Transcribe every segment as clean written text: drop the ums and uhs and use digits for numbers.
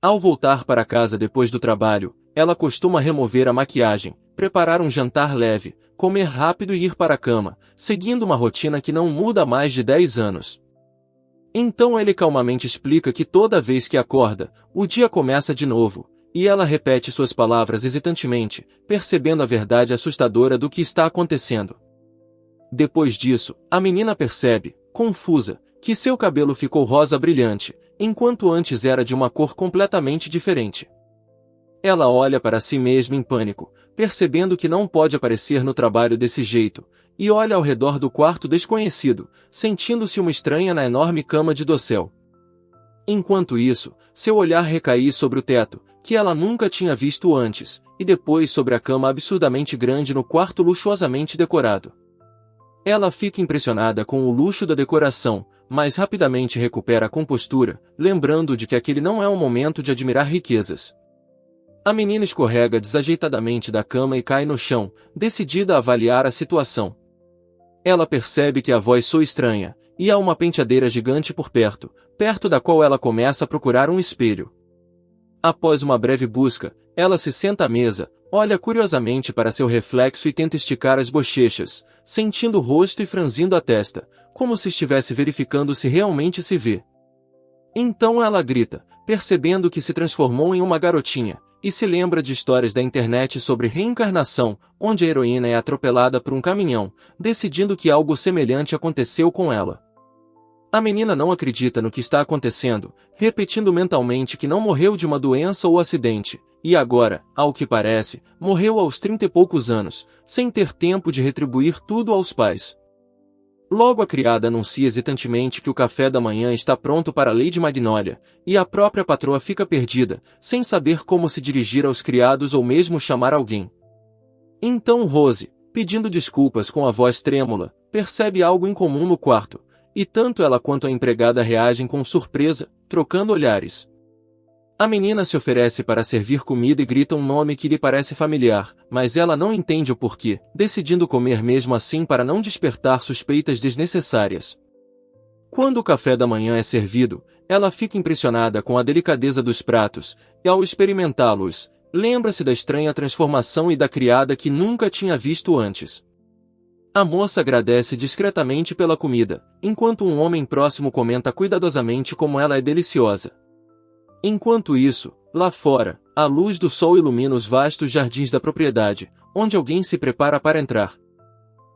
Ao voltar para casa depois do trabalho, ela costuma remover a maquiagem, preparar um jantar leve, comer rápido e ir para a cama, seguindo uma rotina que não muda há mais de 10 anos. Então ele calmamente explica que toda vez que acorda, o dia começa de novo, e ela repete suas palavras hesitantemente, percebendo a verdade assustadora do que está acontecendo. Depois disso, a menina percebe, confusa, que seu cabelo ficou rosa brilhante, enquanto antes era de uma cor completamente diferente. Ela olha para si mesma em pânico, percebendo que não pode aparecer no trabalho desse jeito, e olha ao redor do quarto desconhecido, sentindo-se uma estranha na enorme cama de dossel. Enquanto isso, seu olhar recai sobre o teto, que ela nunca tinha visto antes, e depois sobre a cama absurdamente grande no quarto luxuosamente decorado. Ela fica impressionada com o luxo da decoração, mas rapidamente recupera a compostura, lembrando de que aquele não é um momento de admirar riquezas. A menina escorrega desajeitadamente da cama e cai no chão, decidida a avaliar a situação. Ela percebe que a voz soa estranha, e há uma penteadeira gigante por perto, da qual ela começa a procurar um espelho. Após uma breve busca, ela se senta à mesa, olha curiosamente para seu reflexo e tenta esticar as bochechas, sentindo o rosto e franzindo a testa, como se estivesse verificando se realmente se vê. Então ela grita, percebendo que se transformou em uma garotinha, e se lembra de histórias da internet sobre reencarnação, onde a heroína é atropelada por um caminhão, decidindo que algo semelhante aconteceu com ela. A menina não acredita no que está acontecendo, repetindo mentalmente que não morreu de uma doença ou acidente, e agora, ao que parece, morreu aos 30 e poucos anos, sem ter tempo de retribuir tudo aos pais. Logo a criada anuncia hesitantemente que o café da manhã está pronto para Lady Magnolia, e a própria patroa fica perdida, sem saber como se dirigir aos criados ou mesmo chamar alguém. Então Rose, pedindo desculpas com a voz trêmula, percebe algo incomum no quarto, e tanto ela quanto a empregada reagem com surpresa, trocando olhares. A menina se oferece para servir comida e grita um nome que lhe parece familiar, mas ela não entende o porquê, decidindo comer mesmo assim para não despertar suspeitas desnecessárias. Quando o café da manhã é servido, ela fica impressionada com a delicadeza dos pratos, e ao experimentá-los, lembra-se da estranha transformação e da criada que nunca tinha visto antes. A moça agradece discretamente pela comida, enquanto um homem próximo comenta cuidadosamente como ela é deliciosa. Enquanto isso, lá fora, a luz do sol ilumina os vastos jardins da propriedade, onde alguém se prepara para entrar.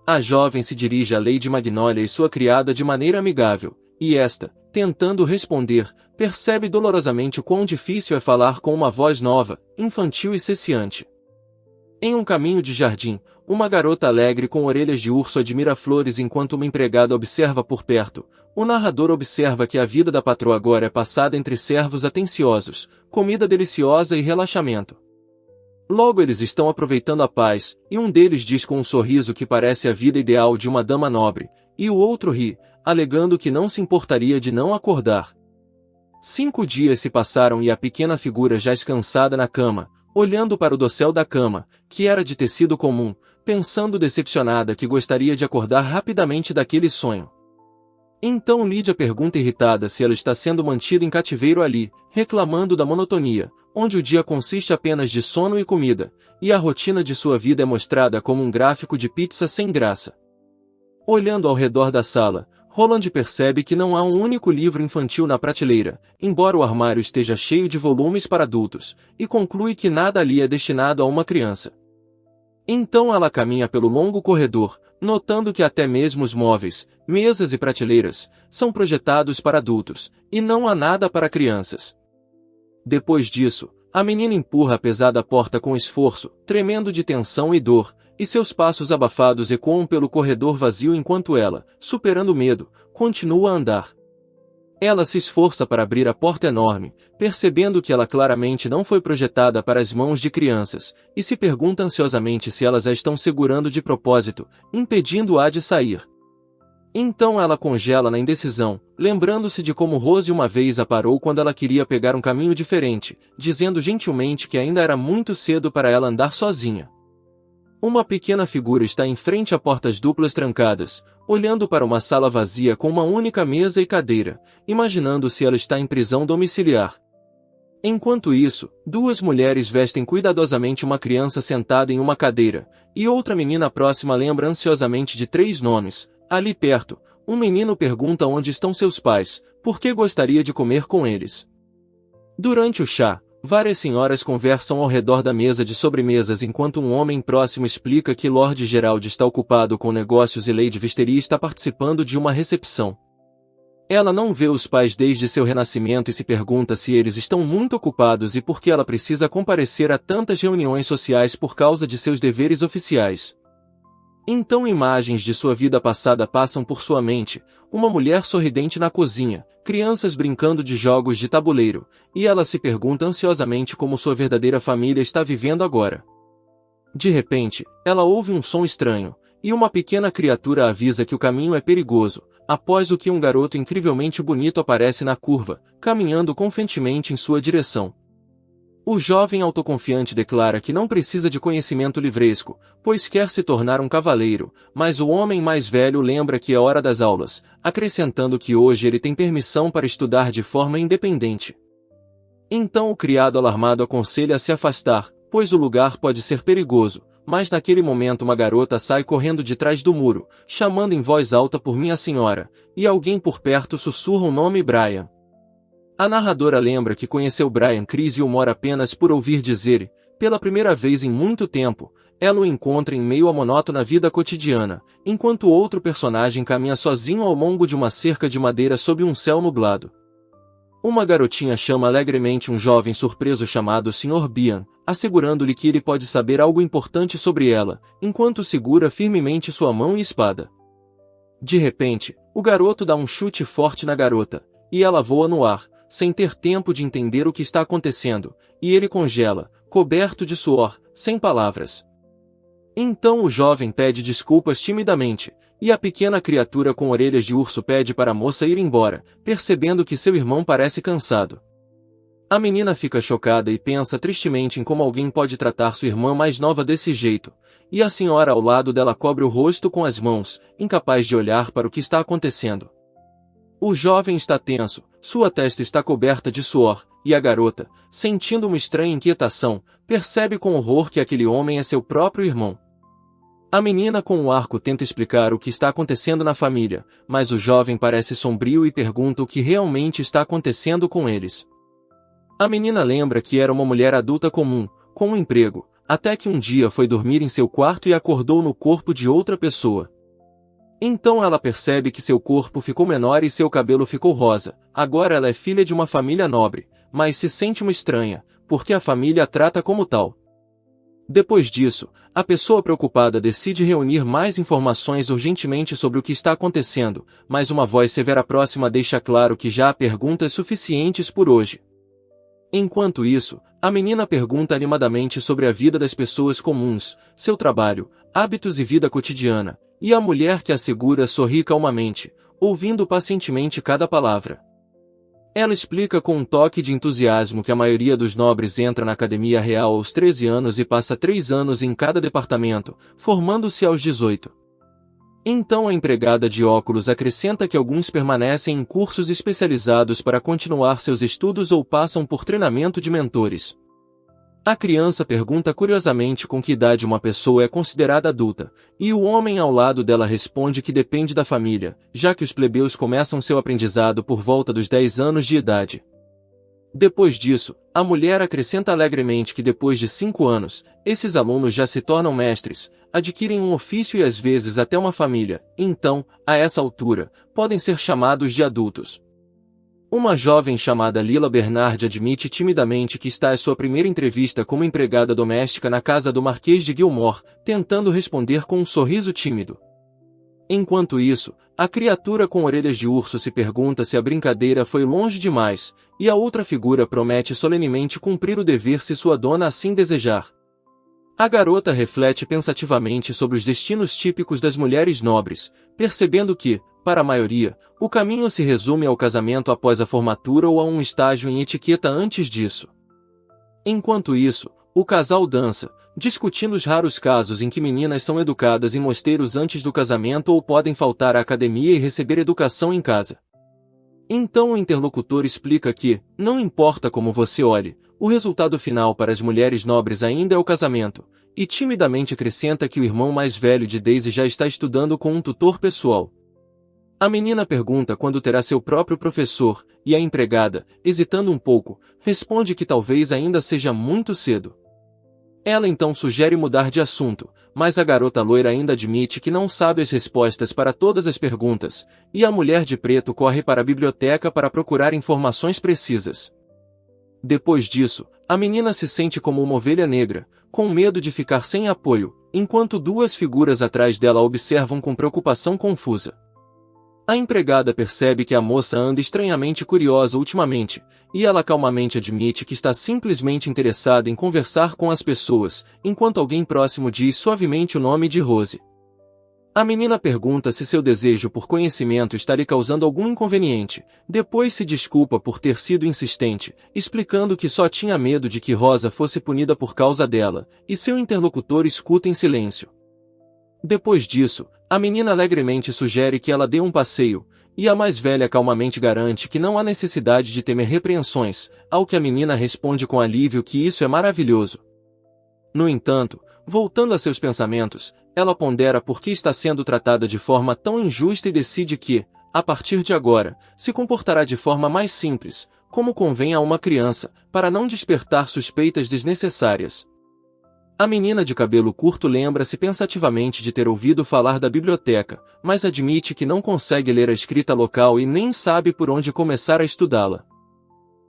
A jovem se dirige a Lady Magnolia e sua criada de maneira amigável, e esta, tentando responder, percebe dolorosamente o quão difícil é falar com uma voz nova, infantil e cesseante. Em um caminho de jardim, uma garota alegre com orelhas de urso admira flores enquanto uma empregada observa por perto. O narrador observa que a vida da patroa agora é passada entre servos atenciosos, comida deliciosa e relaxamento. Logo eles estão aproveitando a paz, e um deles diz com um sorriso que parece a vida ideal de uma dama nobre, e o outro ri, alegando que não se importaria de não acordar. 5 dias se passaram e a pequena figura já descansada na cama, olhando para o dossel da cama, que era de tecido comum, pensando decepcionada que gostaria de acordar rapidamente daquele sonho. Então Lídia pergunta irritada se ela está sendo mantida em cativeiro ali, reclamando da monotonia, onde o dia consiste apenas de sono e comida, e a rotina de sua vida é mostrada como um gráfico de pizza sem graça. Olhando ao redor da sala, Roland percebe que não há um único livro infantil na prateleira, embora o armário esteja cheio de volumes para adultos, e conclui que nada ali é destinado a uma criança. Então ela caminha pelo longo corredor, notando que até mesmo os móveis, mesas e prateleiras, são projetados para adultos, e não há nada para crianças. Depois disso, a menina empurra a pesada porta com esforço, tremendo de tensão e dor, e seus passos abafados ecoam pelo corredor vazio enquanto ela, superando o medo, continua a andar. Ela se esforça para abrir a porta enorme, percebendo que ela claramente não foi projetada para as mãos de crianças, e se pergunta ansiosamente se elas a estão segurando de propósito, impedindo-a de sair. Então ela congela na indecisão, lembrando-se de como Rose uma vez a parou quando ela queria pegar um caminho diferente, dizendo gentilmente que ainda era muito cedo para ela andar sozinha. Uma pequena figura está em frente a portas duplas trancadas, olhando para uma sala vazia com uma única mesa e cadeira, imaginando se ela está em prisão domiciliar. Enquanto isso, duas mulheres vestem cuidadosamente uma criança sentada em uma cadeira, e outra menina próxima lembra ansiosamente de 3 nomes. Ali perto, um menino pergunta onde estão seus pais, porque gostaria de comer com eles. Durante o chá, várias senhoras conversam ao redor da mesa de sobremesas enquanto um homem próximo explica que Lord Gerald está ocupado com negócios e Lady Visteria está participando de uma recepção. Ela não vê os pais desde seu renascimento e se pergunta se eles estão muito ocupados e por que ela precisa comparecer a tantas reuniões sociais por causa de seus deveres oficiais. Então imagens de sua vida passada passam por sua mente, uma mulher sorridente na cozinha, crianças brincando de jogos de tabuleiro, e ela se pergunta ansiosamente como sua verdadeira família está vivendo agora. De repente, ela ouve um som estranho, e uma pequena criatura avisa que o caminho é perigoso, após o que um garoto incrivelmente bonito aparece na curva, caminhando confiantemente em sua direção. O jovem autoconfiante declara que não precisa de conhecimento livresco, pois quer se tornar um cavaleiro, mas o homem mais velho lembra que é hora das aulas, acrescentando que hoje ele tem permissão para estudar de forma independente. Então o criado alarmado aconselha a se afastar, pois o lugar pode ser perigoso, mas naquele momento uma garota sai correndo de trás do muro, chamando em voz alta por minha senhora, e alguém por perto sussurra o nome Brian. A narradora lembra que conheceu Brian Chris e o mora apenas por ouvir dizer, pela primeira vez em muito tempo, ela o encontra em meio à monótona vida cotidiana, enquanto outro personagem caminha sozinho ao longo de uma cerca de madeira sob um céu nublado. Uma garotinha chama alegremente um jovem surpreso chamado Sr. Bian, assegurando-lhe que ele pode saber algo importante sobre ela, enquanto segura firmemente sua mão e espada. De repente, o garoto dá um chute forte na garota, e ela voa no ar, sem ter tempo de entender o que está acontecendo, e ele congela, coberto de suor, sem palavras. Então o jovem pede desculpas timidamente, e a pequena criatura com orelhas de urso pede para a moça ir embora, percebendo que seu irmão parece cansado. A menina fica chocada e pensa tristemente em como alguém pode tratar sua irmã mais nova desse jeito, e a senhora ao lado dela cobre o rosto com as mãos, incapaz de olhar para o que está acontecendo. O jovem está tenso, sua testa está coberta de suor, e a garota, sentindo uma estranha inquietação, percebe com horror que aquele homem é seu próprio irmão. A menina com o arco tenta explicar o que está acontecendo na família, mas o jovem parece sombrio e pergunta o que realmente está acontecendo com eles. A menina lembra que era uma mulher adulta comum, com um emprego, até que um dia foi dormir em seu quarto e acordou no corpo de outra pessoa. Então ela percebe que seu corpo ficou menor e seu cabelo ficou rosa. Agora ela é filha de uma família nobre, mas se sente uma estranha, porque a família a trata como tal. Depois disso, a pessoa preocupada decide reunir mais informações urgentemente sobre o que está acontecendo, mas uma voz severa próxima deixa claro que já há perguntas suficientes por hoje. Enquanto isso, a menina pergunta animadamente sobre a vida das pessoas comuns, seu trabalho, hábitos e vida cotidiana, e a mulher que a segura sorri calmamente, ouvindo pacientemente cada palavra. Ela explica com um toque de entusiasmo que a maioria dos nobres entra na academia real aos 13 anos e passa 3 anos em cada departamento, formando-se aos 18. Então a empregada de óculos acrescenta que alguns permanecem em cursos especializados para continuar seus estudos ou passam por treinamento de mentores. A criança pergunta curiosamente com que idade uma pessoa é considerada adulta, e o homem ao lado dela responde que depende da família, já que os plebeus começam seu aprendizado por volta dos 10 anos de idade. Depois disso, a mulher acrescenta alegremente que depois de 5 anos, esses alunos já se tornam mestres, adquirem um ofício e às vezes até uma família, então, a essa altura, podem ser chamados de adultos. Uma jovem chamada Lila Bernard admite timidamente que está à sua primeira entrevista como empregada doméstica na casa do Marquês de Gilmore, tentando responder com um sorriso tímido. Enquanto isso, a criatura com orelhas de urso se pergunta se a brincadeira foi longe demais, e a outra figura promete solenemente cumprir o dever se sua dona assim desejar. A garota reflete pensativamente sobre os destinos típicos das mulheres nobres, percebendo que, para a maioria, o caminho se resume ao casamento após a formatura ou a um estágio em etiqueta antes disso. Enquanto isso, o casal dança, discutindo os raros casos em que meninas são educadas em mosteiros antes do casamento ou podem faltar à academia e receber educação em casa. Então o interlocutor explica que, não importa como você olhe, o resultado final para as mulheres nobres ainda é o casamento, e timidamente acrescenta que o irmão mais velho de Daisy já está estudando com um tutor pessoal. A menina pergunta quando terá seu próprio professor, e a empregada, hesitando um pouco, responde que talvez ainda seja muito cedo. Ela então sugere mudar de assunto, mas a garota loira ainda admite que não sabe as respostas para todas as perguntas, e a mulher de preto corre para a biblioteca para procurar informações precisas. Depois disso, a menina se sente como uma ovelha negra, com medo de ficar sem apoio, enquanto duas figuras atrás dela observam com preocupação confusa. A empregada percebe que a moça anda estranhamente curiosa ultimamente, e ela calmamente admite que está simplesmente interessada em conversar com as pessoas, enquanto alguém próximo diz suavemente o nome de Rose. A menina pergunta se seu desejo por conhecimento está lhe causando algum inconveniente, depois se desculpa por ter sido insistente, explicando que só tinha medo de que Rosa fosse punida por causa dela, e seu interlocutor escuta em silêncio. Depois disso, a menina alegremente sugere que ela dê um passeio, e a mais velha calmamente garante que não há necessidade de temer repreensões, ao que a menina responde com alívio que isso é maravilhoso. No entanto, voltando a seus pensamentos, ela pondera por que está sendo tratada de forma tão injusta e decide que, a partir de agora, se comportará de forma mais simples, como convém a uma criança, para não despertar suspeitas desnecessárias. A menina de cabelo curto lembra-se pensativamente de ter ouvido falar da biblioteca, mas admite que não consegue ler a escrita local e nem sabe por onde começar a estudá-la.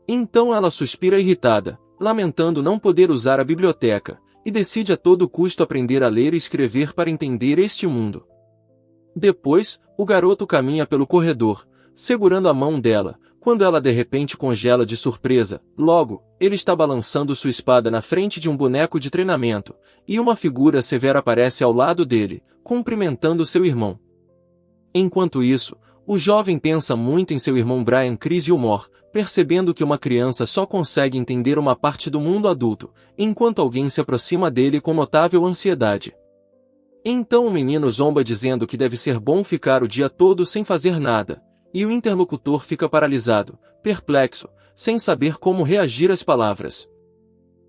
Então ela suspira irritada, lamentando não poder usar a biblioteca, e decide a todo custo aprender a ler e escrever para entender este mundo. Depois, o garoto caminha pelo corredor, segurando a mão dela, quando ela de repente congela de surpresa. Logo, ele está balançando sua espada na frente de um boneco de treinamento, e uma figura severa aparece ao lado dele, cumprimentando seu irmão. Enquanto isso, o jovem pensa muito em seu irmão Brian Chris Gilmore, percebendo que uma criança só consegue entender uma parte do mundo adulto, enquanto alguém se aproxima dele com notável ansiedade. Então o menino zomba dizendo que deve ser bom ficar o dia todo sem fazer nada, e o interlocutor fica paralisado, perplexo, sem saber como reagir às palavras.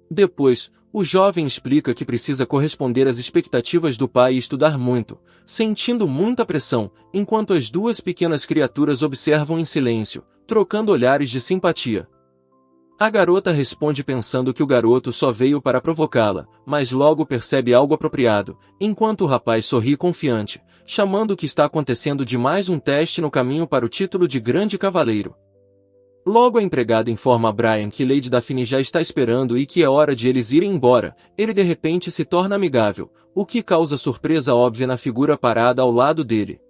Depois, o jovem explica que precisa corresponder às expectativas do pai e estudar muito, sentindo muita pressão, enquanto as duas pequenas criaturas observam em silêncio, trocando olhares de simpatia. A garota responde pensando que o garoto só veio para provocá-la, mas logo percebe algo apropriado, enquanto o rapaz sorri confiante, chamando que está acontecendo de mais um teste no caminho para o título de Grande Cavaleiro. Logo a empregada informa a Brian que Lady Daphne já está esperando e que é hora de eles irem embora. Ele de repente se torna amigável, o que causa surpresa óbvia na figura parada ao lado dele.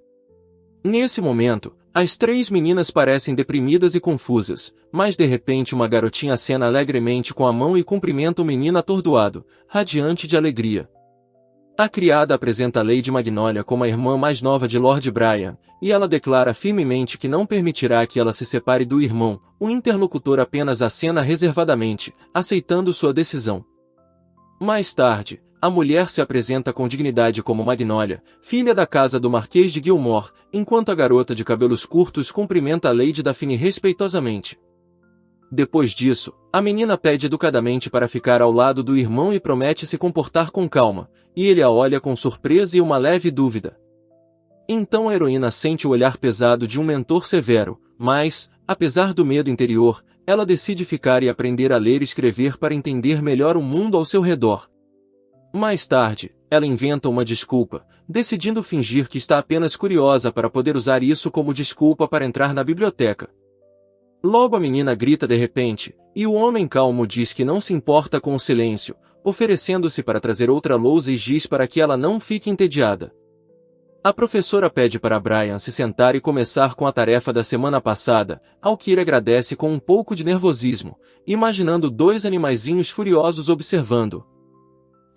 Nesse momento, as três meninas parecem deprimidas e confusas, mas de repente uma garotinha acena alegremente com a mão e cumprimenta o menino atordoado, radiante de alegria. A criada apresenta Lady Magnolia como a irmã mais nova de Lord Brian, e ela declara firmemente que não permitirá que ela se separe do irmão. O interlocutor apenas acena reservadamente, aceitando sua decisão. Mais tarde, a mulher se apresenta com dignidade como Magnolia, filha da casa do Marquês de Gilmore, enquanto a garota de cabelos curtos cumprimenta a Lady Daphne respeitosamente. Depois disso, a menina pede educadamente para ficar ao lado do irmão e promete se comportar com calma, e ele a olha com surpresa e uma leve dúvida. Então a heroína sente o olhar pesado de um mentor severo, mas, apesar do medo interior, ela decide ficar e aprender a ler e escrever para entender melhor o mundo ao seu redor. Mais tarde, ela inventa uma desculpa, decidindo fingir que está apenas curiosa para poder usar isso como desculpa para entrar na biblioteca. Logo a menina grita de repente, e o homem calmo diz que não se importa com o silêncio, oferecendo-se para trazer outra lousa e giz para que ela não fique entediada. A professora pede para Brian se sentar e começar com a tarefa da semana passada, ao que ele agradece com um pouco de nervosismo, imaginando dois animaizinhos furiosos observando.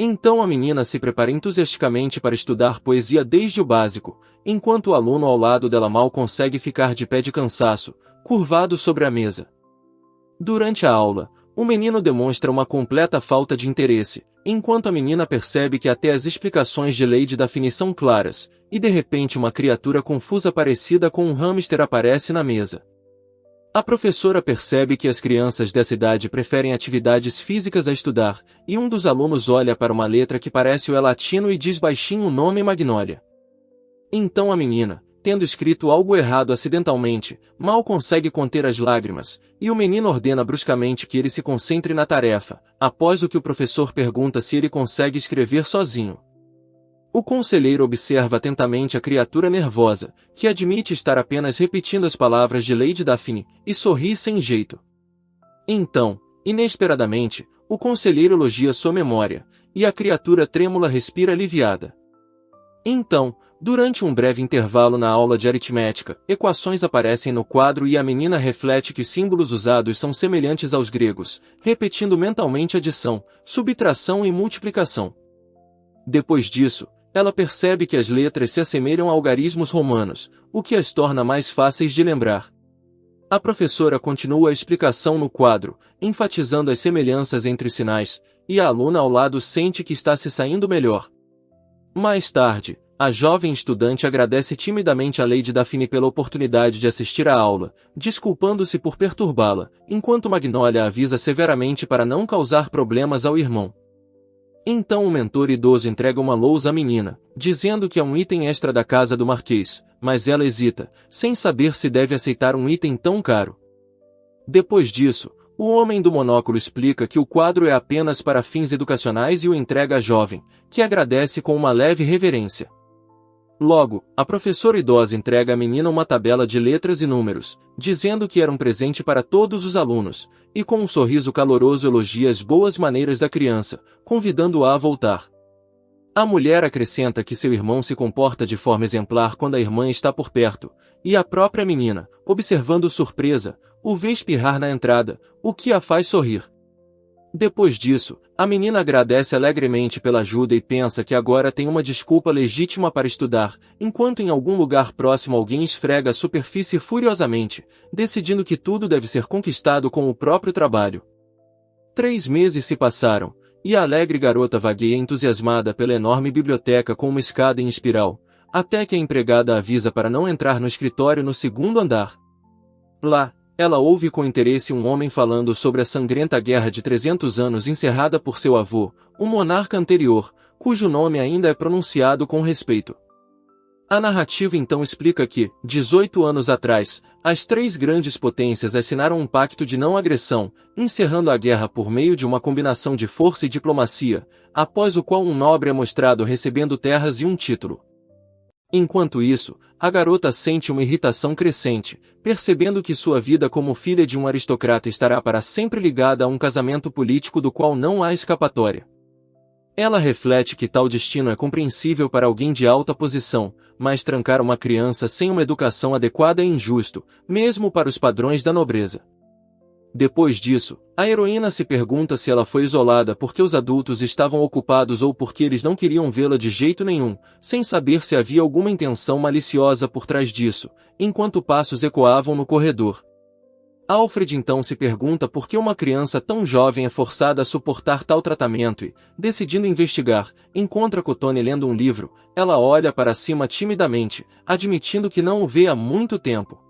Então a menina se prepara entusiasticamente para estudar poesia desde o básico, enquanto o aluno ao lado dela mal consegue ficar de pé de cansaço, curvado sobre a mesa. Durante a aula, o menino demonstra uma completa falta de interesse, enquanto a menina percebe que até as explicações de Lady Daphne são claras, e de repente uma criatura confusa parecida com um hamster aparece na mesa. A professora percebe que as crianças dessa idade preferem atividades físicas a estudar, e um dos alunos olha para uma letra que parece o E latino e diz baixinho o nome Magnólia. Então a menina, tendo escrito algo errado acidentalmente, mal consegue conter as lágrimas, e o menino ordena bruscamente que ele se concentre na tarefa, após o que o professor pergunta se ele consegue escrever sozinho. O conselheiro observa atentamente a criatura nervosa, que admite estar apenas repetindo as palavras de Lady Daphne, e sorri sem jeito. Então, inesperadamente, o conselheiro elogia sua memória, e a criatura trêmula respira aliviada. Então, durante um breve intervalo na aula de aritmética, equações aparecem no quadro e a menina reflete que os símbolos usados são semelhantes aos gregos, repetindo mentalmente adição, subtração e multiplicação. Depois disso, ela percebe que as letras se assemelham a algarismos romanos, o que as torna mais fáceis de lembrar. A professora continua a explicação no quadro, enfatizando as semelhanças entre os sinais, e a aluna ao lado sente que está se saindo melhor. Mais tarde, a jovem estudante agradece timidamente a Lady Daphne pela oportunidade de assistir à aula, desculpando-se por perturbá-la, enquanto Magnólia avisa severamente para não causar problemas ao irmão. Então o mentor idoso entrega uma lousa à menina, dizendo que é um item extra da casa do Marquês, mas ela hesita, sem saber se deve aceitar um item tão caro. Depois disso, o homem do monóculo explica que o quadro é apenas para fins educacionais e o entrega à jovem, que agradece com uma leve reverência. Logo, a professora idosa entrega à menina uma tabela de letras e números, dizendo que era um presente para todos os alunos, e com um sorriso caloroso elogia as boas maneiras da criança, convidando-a a voltar. A mulher acrescenta que seu irmão se comporta de forma exemplar quando a irmã está por perto, e a própria menina, observando surpresa, o vê espirrar na entrada, o que a faz sorrir. Depois disso, a menina agradece alegremente pela ajuda e pensa que agora tem uma desculpa legítima para estudar, enquanto em algum lugar próximo alguém esfrega a superfície furiosamente, decidindo que tudo deve ser conquistado com o próprio trabalho. 3 meses se passaram, e a alegre garota vagueia entusiasmada pela enorme biblioteca com uma escada em espiral, até que a empregada avisa para não entrar no escritório no segundo andar. Lá, ela ouve com interesse um homem falando sobre a sangrenta guerra de 300 anos encerrada por seu avô, um monarca anterior, cujo nome ainda é pronunciado com respeito. A narrativa então explica que, 18 anos atrás, as 3 grandes potências assinaram um pacto de não agressão, encerrando a guerra por meio de uma combinação de força e diplomacia, após o qual um nobre é mostrado recebendo terras e um título. Enquanto isso, a garota sente uma irritação crescente, percebendo que sua vida como filha de um aristocrata estará para sempre ligada a um casamento político do qual não há escapatória. Ela reflete que tal destino é compreensível para alguém de alta posição, mas trancar uma criança sem uma educação adequada é injusto, mesmo para os padrões da nobreza. Depois disso, a heroína se pergunta se ela foi isolada porque os adultos estavam ocupados ou porque eles não queriam vê-la de jeito nenhum, sem saber se havia alguma intenção maliciosa por trás disso, enquanto passos ecoavam no corredor. Alfred então se pergunta por que uma criança tão jovem é forçada a suportar tal tratamento e, decidindo investigar, encontra Cotone lendo um livro. Ela olha para cima timidamente, admitindo que não o vê há muito tempo.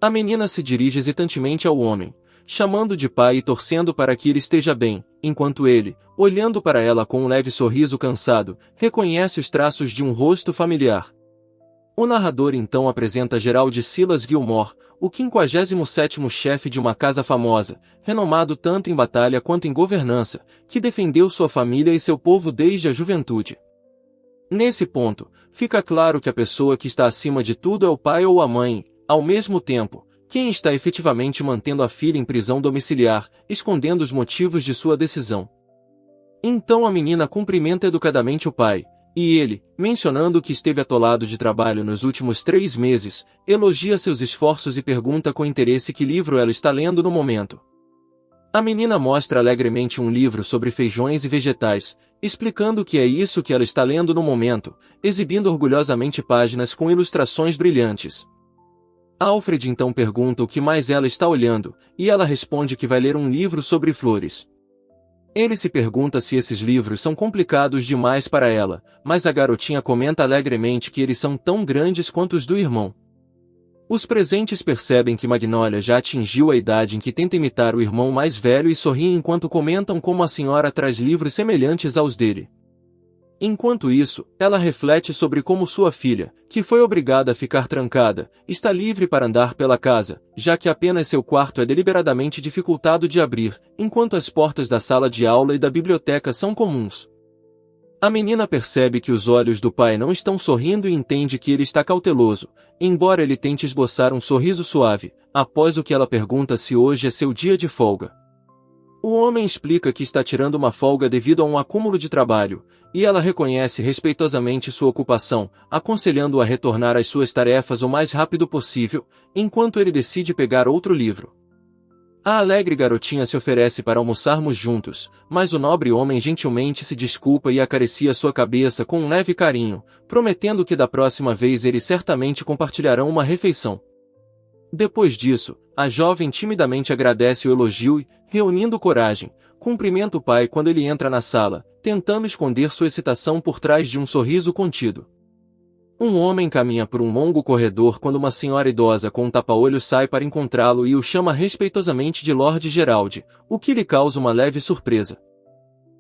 A menina se dirige hesitantemente ao homem, chamando de pai e torcendo para que ele esteja bem, enquanto ele, olhando para ela com um leve sorriso cansado, reconhece os traços de um rosto familiar. O narrador então apresenta Gerald Silas Gilmore, o 57º chefe de uma casa famosa, renomado tanto em batalha quanto em governança, que defendeu sua família e seu povo desde a juventude. Nesse ponto, fica claro que a pessoa que está acima de tudo é o pai ou a mãe, ao mesmo tempo, quem está efetivamente mantendo a filha em prisão domiciliar, escondendo os motivos de sua decisão. Então a menina cumprimenta educadamente o pai, e ele, mencionando que esteve atolado de trabalho nos últimos 3 meses, elogia seus esforços e pergunta com interesse que livro ela está lendo no momento. A menina mostra alegremente um livro sobre feijões e vegetais, explicando que é isso que ela está lendo no momento, exibindo orgulhosamente páginas com ilustrações brilhantes. Alfred então pergunta o que mais ela está olhando, e ela responde que vai ler um livro sobre flores. Ele se pergunta se esses livros são complicados demais para ela, mas a garotinha comenta alegremente que eles são tão grandes quanto os do irmão. Os presentes percebem que Magnolia já atingiu a idade em que tenta imitar o irmão mais velho e sorriem enquanto comentam como a senhora traz livros semelhantes aos dele. Enquanto isso, ela reflete sobre como sua filha, que foi obrigada a ficar trancada, está livre para andar pela casa, já que apenas seu quarto é deliberadamente dificultado de abrir, enquanto as portas da sala de aula e da biblioteca são comuns. A menina percebe que os olhos do pai não estão sorrindo e entende que ele está cauteloso, embora ele tente esboçar um sorriso suave, após o que ela pergunta se hoje é seu dia de folga. O homem explica que está tirando uma folga devido a um acúmulo de trabalho, e ela reconhece respeitosamente sua ocupação, aconselhando-o a retornar às suas tarefas o mais rápido possível, enquanto ele decide pegar outro livro. A alegre garotinha se oferece para almoçarmos juntos, mas o nobre homem gentilmente se desculpa e acaricia sua cabeça com um leve carinho, prometendo que da próxima vez eles certamente compartilharão uma refeição. Depois disso, a jovem timidamente agradece o elogio e, reunindo coragem, cumprimenta o pai quando ele entra na sala, tentando esconder sua excitação por trás de um sorriso contido. Um homem caminha por um longo corredor quando uma senhora idosa com um tapa-olho sai para encontrá-lo e o chama respeitosamente de Lord Gerald, o que lhe causa uma leve surpresa.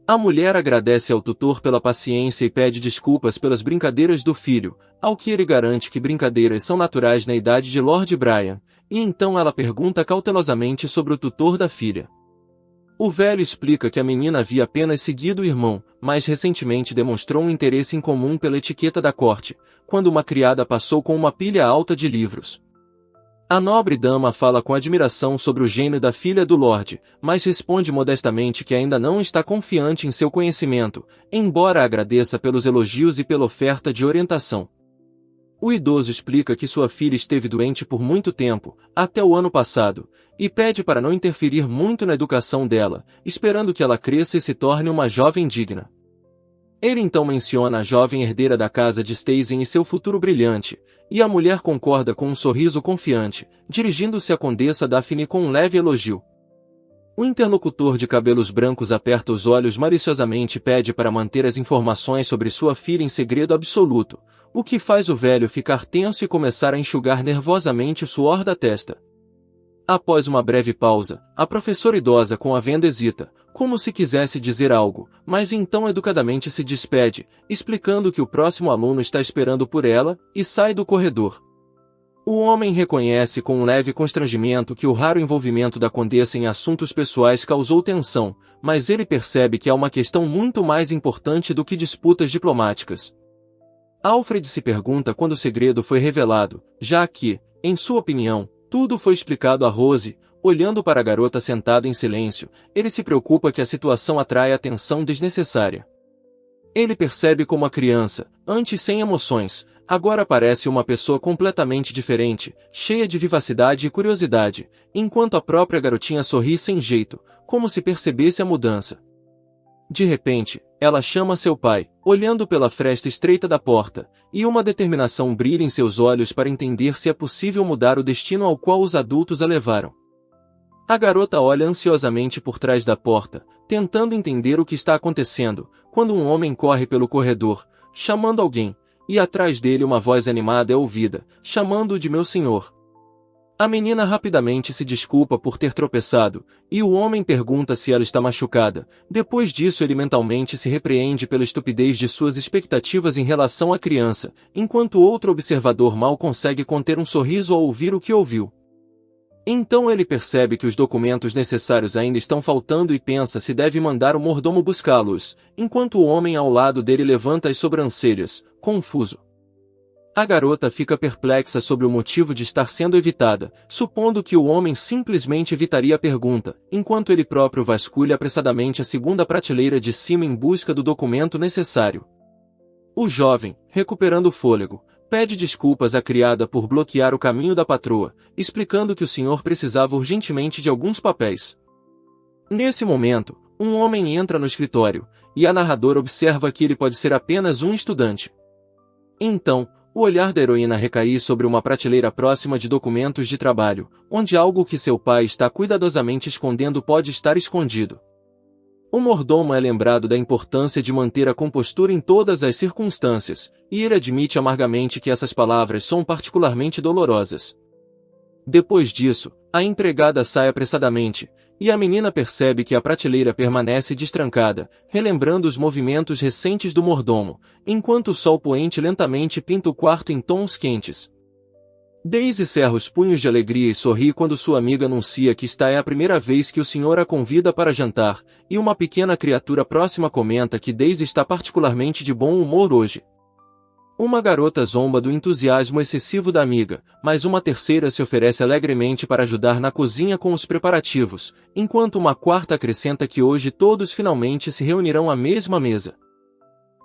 A mulher agradece ao tutor pela paciência e pede desculpas pelas brincadeiras do filho, ao que ele garante que brincadeiras são naturais na idade de Lord Brian, e então ela pergunta cautelosamente sobre o tutor da filha. O velho explica que a menina havia apenas seguido o irmão, mas recentemente demonstrou um interesse em comum pela etiqueta da corte, quando uma criada passou com uma pilha alta de livros. A nobre dama fala com admiração sobre o gênio da filha do Lorde, mas responde modestamente que ainda não está confiante em seu conhecimento, embora agradeça pelos elogios e pela oferta de orientação. O idoso explica que sua filha esteve doente por muito tempo, até o ano passado, e pede para não interferir muito na educação dela, esperando que ela cresça e se torne uma jovem digna. Ele então menciona a jovem herdeira da casa de Stazen e seu futuro brilhante, e a mulher concorda com um sorriso confiante, dirigindo-se à condessa Daphne com um leve elogio. O interlocutor de cabelos brancos aperta os olhos maliciosamente e pede para manter as informações sobre sua filha em segredo absoluto, o que faz o velho ficar tenso e começar a enxugar nervosamente o suor da testa. Após uma breve pausa, a professora idosa com a venda hesita, como se quisesse dizer algo, mas então educadamente se despede, explicando que o próximo aluno está esperando por ela, e sai do corredor. O homem reconhece com um leve constrangimento que o raro envolvimento da condessa em assuntos pessoais causou tensão, mas ele percebe que há uma questão muito mais importante do que disputas diplomáticas. Alfred se pergunta quando o segredo foi revelado, já que, em sua opinião, tudo foi explicado a Rose. Olhando para a garota sentada em silêncio, ele se preocupa que a situação atrai atenção desnecessária. Ele percebe como a criança, antes sem emoções, agora parece uma pessoa completamente diferente, cheia de vivacidade e curiosidade, enquanto a própria garotinha sorri sem jeito, como se percebesse a mudança. De repente, ela chama seu pai, olhando pela fresta estreita da porta, e uma determinação brilha em seus olhos para entender se é possível mudar o destino ao qual os adultos a levaram. A garota olha ansiosamente por trás da porta, tentando entender o que está acontecendo, quando um homem corre pelo corredor, chamando alguém, e atrás dele uma voz animada é ouvida, chamando-o de meu senhor. A menina rapidamente se desculpa por ter tropeçado, e o homem pergunta se ela está machucada. Depois disso ele mentalmente se repreende pela estupidez de suas expectativas em relação à criança, enquanto outro observador mal consegue conter um sorriso ao ouvir o que ouviu. Então ele percebe que os documentos necessários ainda estão faltando e pensa se deve mandar o mordomo buscá-los, enquanto o homem ao lado dele levanta as sobrancelhas, confuso. A garota fica perplexa sobre o motivo de estar sendo evitada, supondo que o homem simplesmente evitaria a pergunta, enquanto ele próprio vasculha apressadamente a segunda prateleira de cima em busca do documento necessário. O jovem, recuperando o fôlego, pede desculpas à criada por bloquear o caminho da patroa, explicando que o senhor precisava urgentemente de alguns papéis. Nesse momento, um homem entra no escritório, e a narradora observa que ele pode ser apenas um estudante. Então, o olhar da heroína recai sobre uma prateleira próxima de documentos de trabalho, onde algo que seu pai está cuidadosamente escondendo pode estar escondido. O mordomo é lembrado da importância de manter a compostura em todas as circunstâncias, e ele admite amargamente que essas palavras são particularmente dolorosas. Depois disso, a empregada sai apressadamente, e a menina percebe que a prateleira permanece destrancada, relembrando os movimentos recentes do mordomo, enquanto o sol poente lentamente pinta o quarto em tons quentes. Daisy cerra os punhos de alegria e sorri quando sua amiga anuncia que esta é a primeira vez que o senhor a convida para jantar, e uma pequena criatura próxima comenta que Daisy está particularmente de bom humor hoje. Uma garota zomba do entusiasmo excessivo da amiga, mas uma terceira se oferece alegremente para ajudar na cozinha com os preparativos, enquanto uma quarta acrescenta que hoje todos finalmente se reunirão à mesma mesa.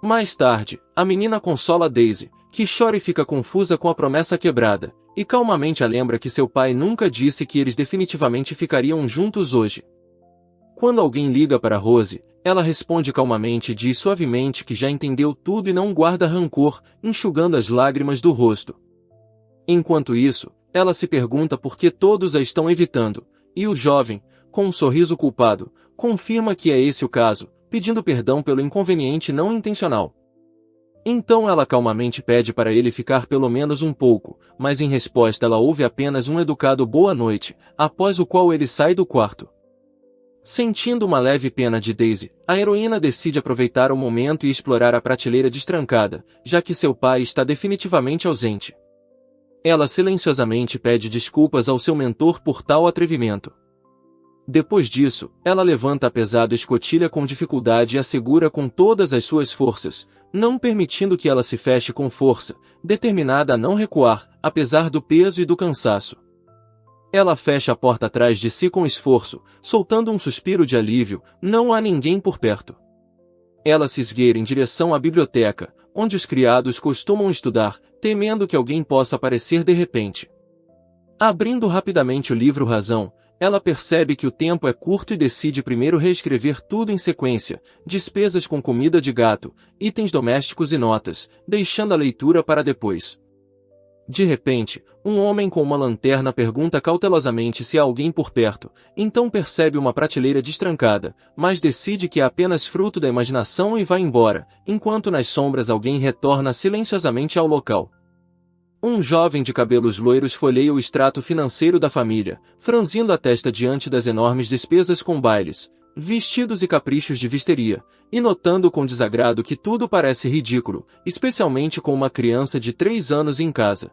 Mais tarde, a menina consola Daisy, que chora e fica confusa com a promessa quebrada, e calmamente a lembra que seu pai nunca disse que eles definitivamente ficariam juntos hoje. Quando alguém liga para Rose, ela responde calmamente e diz suavemente que já entendeu tudo e não guarda rancor, enxugando as lágrimas do rosto. Enquanto isso, ela se pergunta por que todos a estão evitando, e o jovem, com um sorriso culpado, confirma que é esse o caso, pedindo perdão pelo inconveniente não intencional. Então ela calmamente pede para ele ficar pelo menos um pouco, mas em resposta ela ouve apenas um educado boa noite, após o qual ele sai do quarto. Sentindo uma leve pena de Daisy, a heroína decide aproveitar o momento e explorar a prateleira destrancada, já que seu pai está definitivamente ausente. Ela silenciosamente pede desculpas ao seu mentor por tal atrevimento. Depois disso, ela levanta a pesada escotilha com dificuldade e a segura com todas as suas forças, não permitindo que ela se feche com força, determinada a não recuar, apesar do peso e do cansaço. Ela fecha a porta atrás de si com esforço, soltando um suspiro de alívio, não há ninguém por perto. Ela se esgueira em direção à biblioteca, onde os criados costumam estudar, temendo que alguém possa aparecer de repente. Abrindo rapidamente o livro Razão, ela percebe que o tempo é curto e decide primeiro reescrever tudo em sequência, despesas com comida de gato, itens domésticos e notas, deixando a leitura para depois. De repente, um homem com uma lanterna pergunta cautelosamente se há alguém por perto, então percebe uma prateleira destrancada, mas decide que é apenas fruto da imaginação e vai embora, enquanto nas sombras alguém retorna silenciosamente ao local. Um jovem de cabelos loiros folheia o extrato financeiro da família, franzindo a testa diante das enormes despesas com bailes, vestidos e caprichos de visteria, e notando com desagrado que tudo parece ridículo, especialmente com uma criança de 3 anos em casa.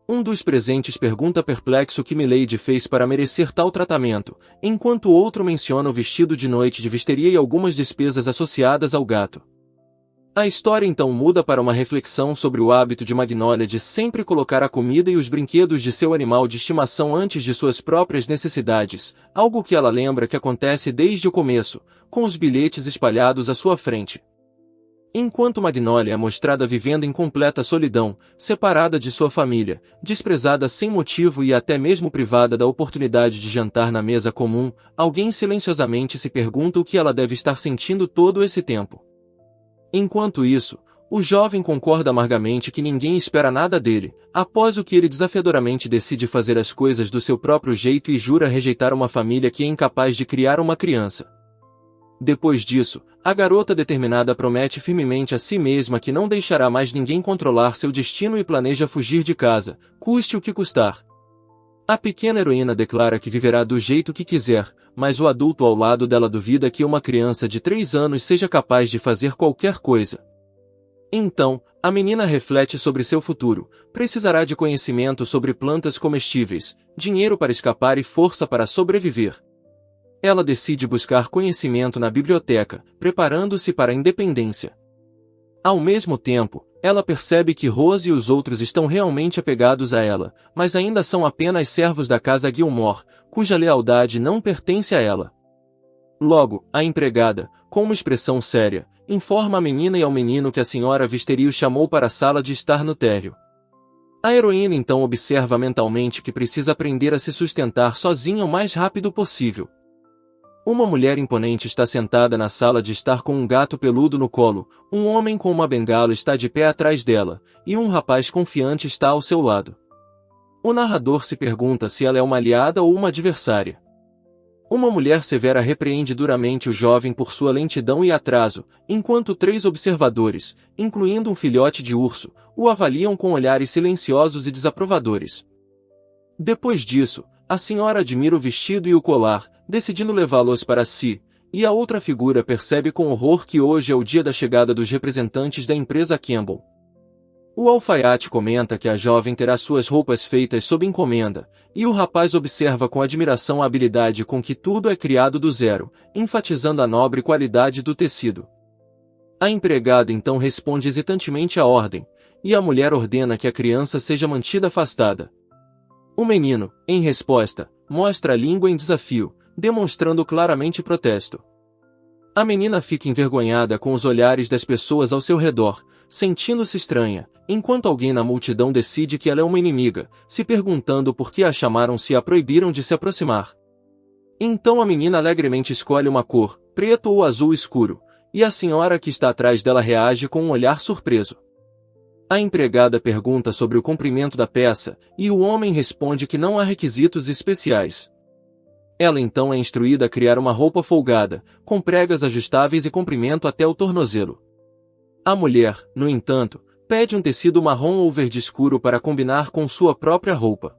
Um dos presentes pergunta perplexo o que Milady fez para merecer tal tratamento, enquanto o outro menciona o vestido de noite de visteria e algumas despesas associadas ao gato. A história então muda para uma reflexão sobre o hábito de Magnolia de sempre colocar a comida e os brinquedos de seu animal de estimação antes de suas próprias necessidades, algo que ela lembra que acontece desde o começo, com os bilhetes espalhados à sua frente. Enquanto Magnolia é mostrada vivendo em completa solidão, separada de sua família, desprezada sem motivo e até mesmo privada da oportunidade de jantar na mesa comum, alguém silenciosamente se pergunta o que ela deve estar sentindo todo esse tempo. Enquanto isso, o jovem concorda amargamente que ninguém espera nada dele, após o que ele desafiadoramente decide fazer as coisas do seu próprio jeito e jura rejeitar uma família que é incapaz de criar uma criança. Depois disso, a garota determinada promete firmemente a si mesma que não deixará mais ninguém controlar seu destino e planeja fugir de casa, custe o que custar. A pequena heroína declara que viverá do jeito que quiser, mas o adulto ao lado dela duvida que uma criança de 3 anos seja capaz de fazer qualquer coisa. Então, a menina reflete sobre seu futuro, precisará de conhecimento sobre plantas comestíveis, dinheiro para escapar e força para sobreviver. Ela decide buscar conhecimento na biblioteca, preparando-se para a independência. Ao mesmo tempo, ela percebe que Rose e os outros estão realmente apegados a ela, mas ainda são apenas servos da casa Gilmore, cuja lealdade não pertence a ela. Logo, a empregada, com uma expressão séria, informa a menina e ao menino que a senhora Visteria o chamou para a sala de estar no térreo. A heroína então observa mentalmente que precisa aprender a se sustentar sozinha o mais rápido possível. Uma mulher imponente está sentada na sala de estar com um gato peludo no colo, um homem com uma bengala está de pé atrás dela, e um rapaz confiante está ao seu lado. O narrador se pergunta se ela é uma aliada ou uma adversária. Uma mulher severa repreende duramente o jovem por sua lentidão e atraso, enquanto 3 observadores, incluindo um filhote de urso, o avaliam com olhares silenciosos e desaprovadores. Depois disso, a senhora admira o vestido e o colar, decidindo levá-los para si, e a outra figura percebe com horror que hoje é o dia da chegada dos representantes da empresa Campbell. O alfaiate comenta que a jovem terá suas roupas feitas sob encomenda, e o rapaz observa com admiração a habilidade com que tudo é criado do zero, enfatizando a nobre qualidade do tecido. A empregada então responde hesitantemente à ordem, e a mulher ordena que a criança seja mantida afastada. O menino, em resposta, mostra a língua em desafio, demonstrando claramente protesto. A menina fica envergonhada com os olhares das pessoas ao seu redor, sentindo-se estranha, enquanto alguém na multidão decide que ela é uma inimiga, se perguntando por que a chamaram se a proibiram de se aproximar. Então a menina alegremente escolhe uma cor, preto ou azul escuro, e a senhora que está atrás dela reage com um olhar surpreso. A empregada pergunta sobre o comprimento da peça, e o homem responde que não há requisitos especiais. Ela então é instruída a criar uma roupa folgada, com pregas ajustáveis e comprimento até o tornozelo. A mulher, no entanto, pede um tecido marrom ou verde escuro para combinar com sua própria roupa.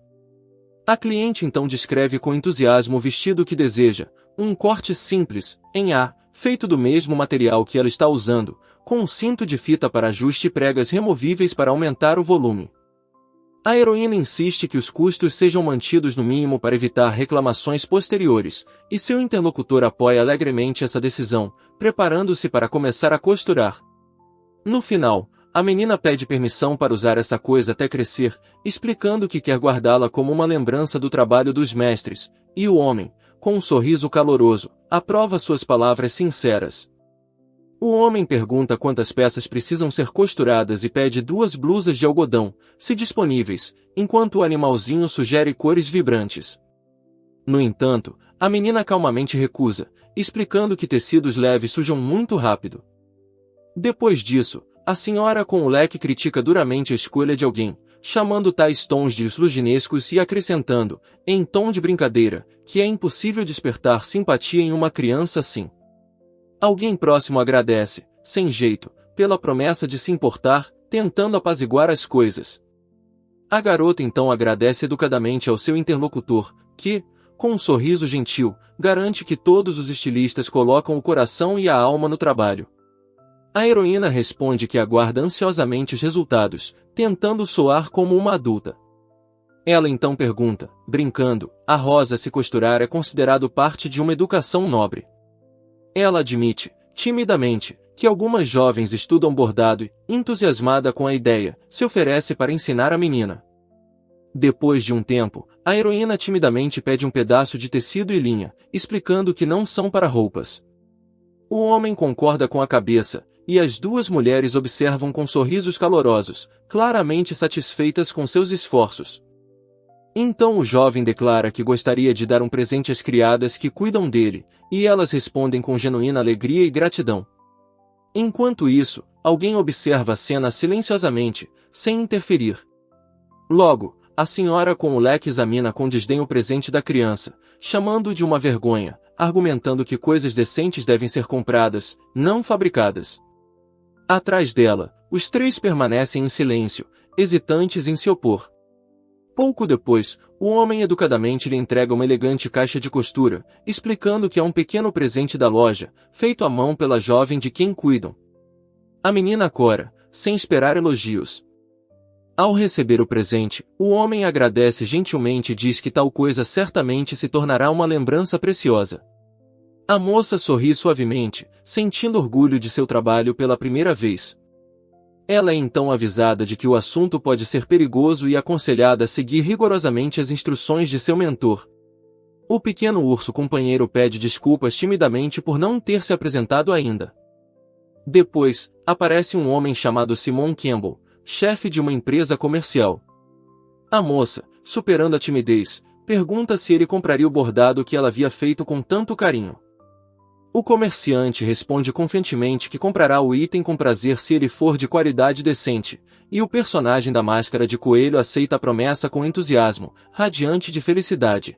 A cliente então descreve com entusiasmo o vestido que deseja, um corte simples, em A, feito do mesmo material que ela está usando, com um cinto de fita para ajuste e pregas removíveis para aumentar o volume. A heroína insiste que os custos sejam mantidos no mínimo para evitar reclamações posteriores, e seu interlocutor apoia alegremente essa decisão, preparando-se para começar a costurar. No final, a menina pede permissão para usar essa coisa até crescer, explicando que quer guardá-la como uma lembrança do trabalho dos mestres, e o homem, com um sorriso caloroso, aprova suas palavras sinceras. O homem pergunta quantas peças precisam ser costuradas e pede 2 blusas de algodão, se disponíveis, enquanto o animalzinho sugere cores vibrantes. No entanto, a menina calmamente recusa, explicando que tecidos leves sujam muito rápido. Depois disso, a senhora com o leque critica duramente a escolha de alguém, chamando tais tons de sluginescos e acrescentando, em tom de brincadeira, que é impossível despertar simpatia em uma criança assim. Alguém próximo agradece, sem jeito, pela promessa de se importar, tentando apaziguar as coisas. A garota então agradece educadamente ao seu interlocutor, que, com um sorriso gentil, garante que todos os estilistas colocam o coração e a alma no trabalho. A heroína responde que aguarda ansiosamente os resultados, tentando soar como uma adulta. Ela então pergunta, brincando, a rosa se costurar é considerado parte de uma educação nobre. Ela admite, timidamente, que algumas jovens estudam bordado e, entusiasmada com a ideia, se oferece para ensinar a menina. Depois de um tempo, a heroína timidamente pede um pedaço de tecido e linha, explicando que não são para roupas. O homem concorda com a cabeça, e as 2 mulheres observam com sorrisos calorosos, claramente satisfeitas com seus esforços. Então o jovem declara que gostaria de dar um presente às criadas que cuidam dele, e elas respondem com genuína alegria e gratidão. Enquanto isso, alguém observa a cena silenciosamente, sem interferir. Logo, a senhora com o leque examina com desdém o presente da criança, chamando-o de uma vergonha, argumentando que coisas decentes devem ser compradas, não fabricadas. Atrás dela, os 3 permanecem em silêncio, hesitantes em se opor. Pouco depois, o homem educadamente lhe entrega uma elegante caixa de costura, explicando que é um pequeno presente da loja, feito à mão pela jovem de quem cuidam. A menina cora, sem esperar elogios. Ao receber o presente, o homem agradece gentilmente e diz que tal coisa certamente se tornará uma lembrança preciosa. A moça sorri suavemente, sentindo orgulho de seu trabalho pela primeira vez. Ela é então avisada de que o assunto pode ser perigoso e aconselhada a seguir rigorosamente as instruções de seu mentor. O pequeno urso companheiro pede desculpas timidamente por não ter se apresentado ainda. Depois, aparece um homem chamado Simon Campbell, chefe de uma empresa comercial. A moça, superando a timidez, pergunta se ele compraria o bordado que ela havia feito com tanto carinho. O comerciante responde confiantemente que comprará o item com prazer se ele for de qualidade decente, e o personagem da máscara de coelho aceita a promessa com entusiasmo, radiante de felicidade.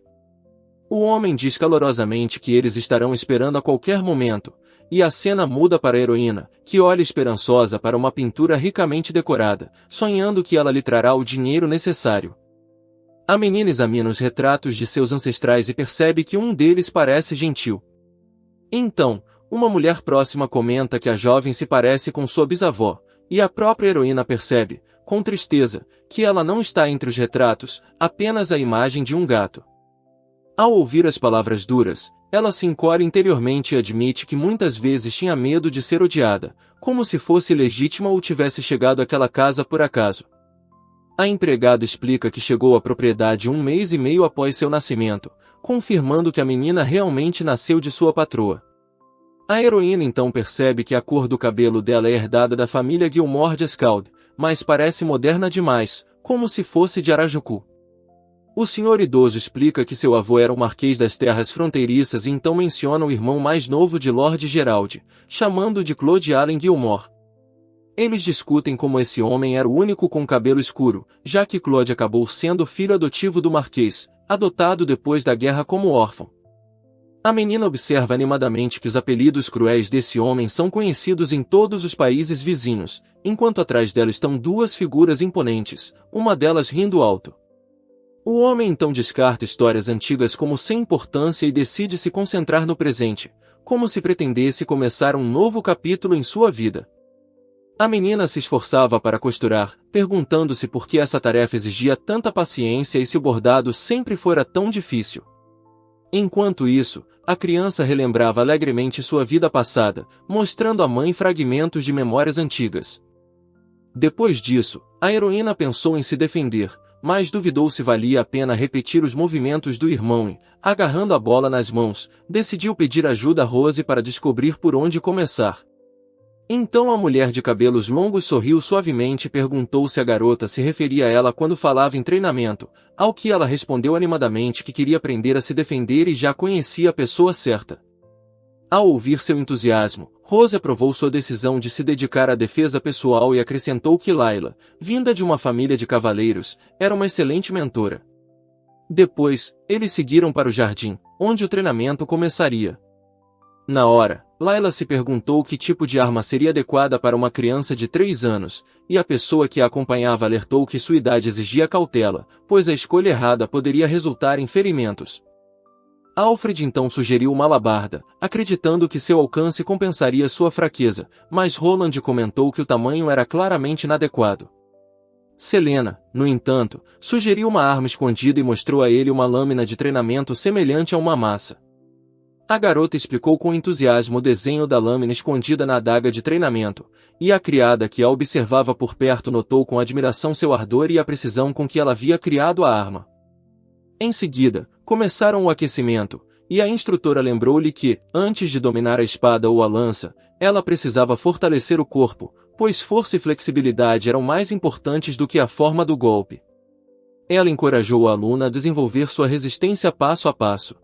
O homem diz calorosamente que eles estarão esperando a qualquer momento, e a cena muda para a heroína, que olha esperançosa para uma pintura ricamente decorada, sonhando que ela lhe trará o dinheiro necessário. A menina examina os retratos de seus ancestrais e percebe que um deles parece gentil. Então, uma mulher próxima comenta que a jovem se parece com sua bisavó, e a própria heroína percebe, com tristeza, que ela não está entre os retratos, apenas a imagem de um gato. Ao ouvir as palavras duras, ela se encolhe interiormente e admite que muitas vezes tinha medo de ser odiada, como se fosse legítima ou tivesse chegado àquela casa por acaso. A empregada explica que chegou à propriedade 1 mês e meio após seu nascimento, confirmando que a menina realmente nasceu de sua patroa. A heroína então percebe que a cor do cabelo dela é herdada da família Gilmore de Scald, mas parece moderna demais, como se fosse de Harajuku. O senhor idoso explica que seu avô era o Marquês das Terras Fronteiriças e então menciona o irmão mais novo de Lord Gerald, chamando-o de Claude Allen Gilmore. Eles discutem como esse homem era o único com cabelo escuro, já que Claude acabou sendo filho adotivo do Marquês, adotado depois da guerra como órfão. A menina observa animadamente que os apelidos cruéis desse homem são conhecidos em todos os países vizinhos, enquanto atrás dela estão duas figuras imponentes, uma delas rindo alto. O homem então descarta histórias antigas como sem importância e decide se concentrar no presente, como se pretendesse começar um novo capítulo em sua vida. A menina se esforçava para costurar, perguntando-se por que essa tarefa exigia tanta paciência e se o bordado sempre fora tão difícil. Enquanto isso, a criança relembrava alegremente sua vida passada, mostrando à mãe fragmentos de memórias antigas. Depois disso, a heroína pensou em se defender, mas duvidou se valia a pena repetir os movimentos do irmão e, agarrando a bola nas mãos, decidiu pedir ajuda a Rose para descobrir por onde começar. Então a mulher de cabelos longos sorriu suavemente e perguntou se a garota se referia a ela quando falava em treinamento, ao que ela respondeu animadamente que queria aprender a se defender e já conhecia a pessoa certa. Ao ouvir seu entusiasmo, Rose aprovou sua decisão de se dedicar à defesa pessoal e acrescentou que Layla, vinda de uma família de cavaleiros, era uma excelente mentora. Depois, eles seguiram para o jardim, onde o treinamento começaria. Na hora, Layla se perguntou que tipo de arma seria adequada para uma criança de 3 anos, e a pessoa que a acompanhava alertou que sua idade exigia cautela, pois a escolha errada poderia resultar em ferimentos. Alfred então sugeriu uma alabarda, acreditando que seu alcance compensaria sua fraqueza, mas Roland comentou que o tamanho era claramente inadequado. Selena, no entanto, sugeriu uma arma escondida e mostrou a ele uma lâmina de treinamento semelhante a uma massa. A garota explicou com entusiasmo o desenho da lâmina escondida na adaga de treinamento, e a criada que a observava por perto notou com admiração seu ardor e a precisão com que ela havia criado a arma. Em seguida, começaram o aquecimento, e a instrutora lembrou-lhe que, antes de dominar a espada ou a lança, ela precisava fortalecer o corpo, pois força e flexibilidade eram mais importantes do que a forma do golpe. Ela encorajou a aluna a desenvolver sua resistência passo a passo.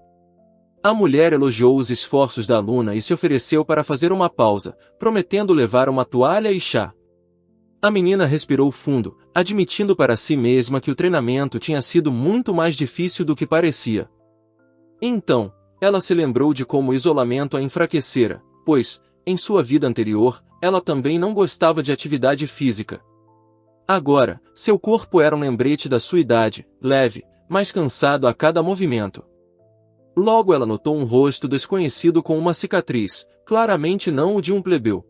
A mulher elogiou os esforços da aluna e se ofereceu para fazer uma pausa, prometendo levar uma toalha e chá. A menina respirou fundo, admitindo para si mesma que o treinamento tinha sido muito mais difícil do que parecia. Então, ela se lembrou de como o isolamento a enfraquecera, pois, em sua vida anterior, ela também não gostava de atividade física. Agora, seu corpo era um lembrete da sua idade, leve, mas cansado a cada movimento. Logo ela notou um rosto desconhecido com uma cicatriz, claramente não o de um plebeu.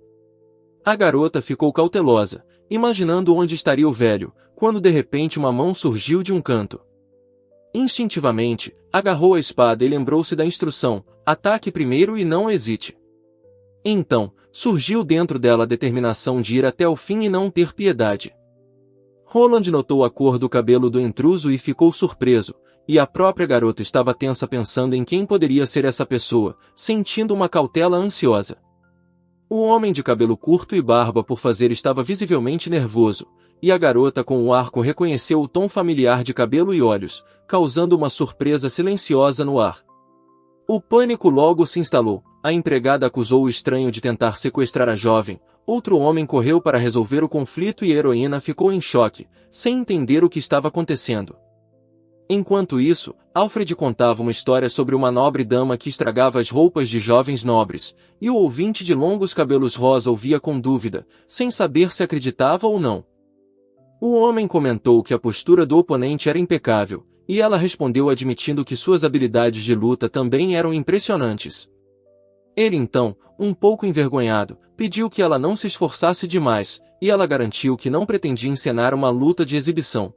A garota ficou cautelosa, imaginando onde estaria o velho, quando de repente uma mão surgiu de um canto. Instintivamente, agarrou a espada e lembrou-se da instrução: ataque primeiro e não hesite. Então, surgiu dentro dela a determinação de ir até o fim e não ter piedade. Roland notou a cor do cabelo do intruso e ficou surpreso, e a própria garota estava tensa pensando em quem poderia ser essa pessoa, sentindo uma cautela ansiosa. O homem de cabelo curto e barba por fazer estava visivelmente nervoso, e a garota com o arco reconheceu o tom familiar de cabelo e olhos, causando uma surpresa silenciosa no ar. O pânico logo se instalou, a empregada acusou o estranho de tentar sequestrar a jovem, outro homem correu para resolver o conflito e a heroína ficou em choque, sem entender o que estava acontecendo. Enquanto isso, Alfred contava uma história sobre uma nobre dama que estragava as roupas de jovens nobres, e o ouvinte de longos cabelos rosa ouvia com dúvida, sem saber se acreditava ou não. O homem comentou que a postura do oponente era impecável, e ela respondeu admitindo que suas habilidades de luta também eram impressionantes. Ele então, um pouco envergonhado, pediu que ela não se esforçasse demais, e ela garantiu que não pretendia encenar uma luta de exibição.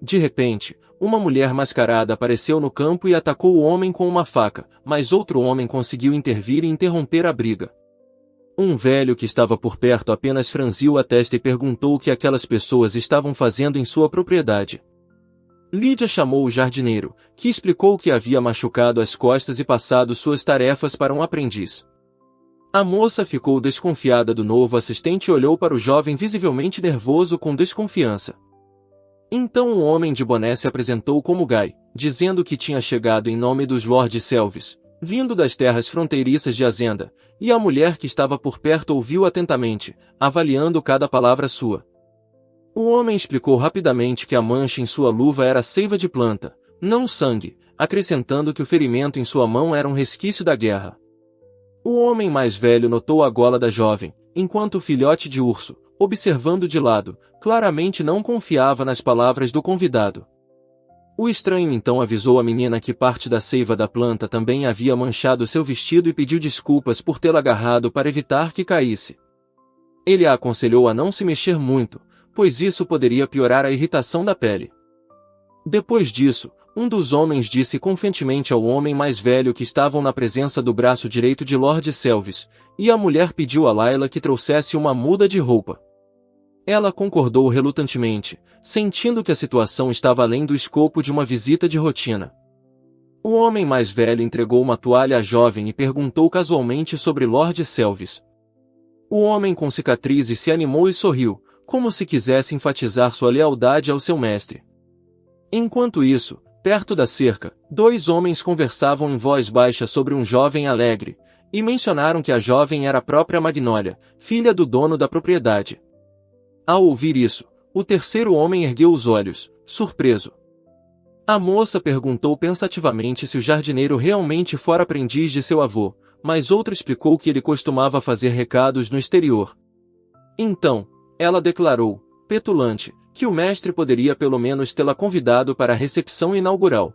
De repente, uma mulher mascarada apareceu no campo e atacou o homem com uma faca, mas outro homem conseguiu intervir e interromper a briga. Um velho que estava por perto apenas franziu a testa e perguntou o que aquelas pessoas estavam fazendo em sua propriedade. Lídia chamou o jardineiro, que explicou que havia machucado as costas e passado suas tarefas para um aprendiz. A moça ficou desconfiada do novo assistente e olhou para o jovem visivelmente nervoso com desconfiança. Então um homem de boné se apresentou como Guy, dizendo que tinha chegado em nome dos Lord Selvis, vindo das terras fronteiriças de Azenda, e a mulher que estava por perto ouviu atentamente, avaliando cada palavra sua. O homem explicou rapidamente que a mancha em sua luva era seiva de planta, não sangue, acrescentando que o ferimento em sua mão era um resquício da guerra. O homem mais velho notou a gola da jovem, enquanto o filhote de urso, observando de lado, claramente não confiava nas palavras do convidado. O estranho então avisou a menina que parte da seiva da planta também havia manchado seu vestido e pediu desculpas por tê-la agarrado para evitar que caísse. Ele a aconselhou a não se mexer muito, pois isso poderia piorar a irritação da pele. Depois disso, um dos homens disse confiantemente ao homem mais velho que estavam na presença do braço direito de Lord Selvis, e a mulher pediu a Layla que trouxesse uma muda de roupa. Ela concordou relutantemente, sentindo que a situação estava além do escopo de uma visita de rotina. O homem mais velho entregou uma toalha à jovem e perguntou casualmente sobre Lord Selvis. O homem com cicatrizes se animou e sorriu, como se quisesse enfatizar sua lealdade ao seu mestre. Enquanto isso, perto da cerca, dois homens conversavam em voz baixa sobre um jovem alegre, e mencionaram que a jovem era a própria Magnólia, filha do dono da propriedade. Ao ouvir isso, o terceiro homem ergueu os olhos, surpreso. A moça perguntou pensativamente se o jardineiro realmente fora aprendiz de seu avô, mas outro explicou que ele costumava fazer recados no exterior. Então, ela declarou, petulante, que o mestre poderia pelo menos tê-la convidado para a recepção inaugural.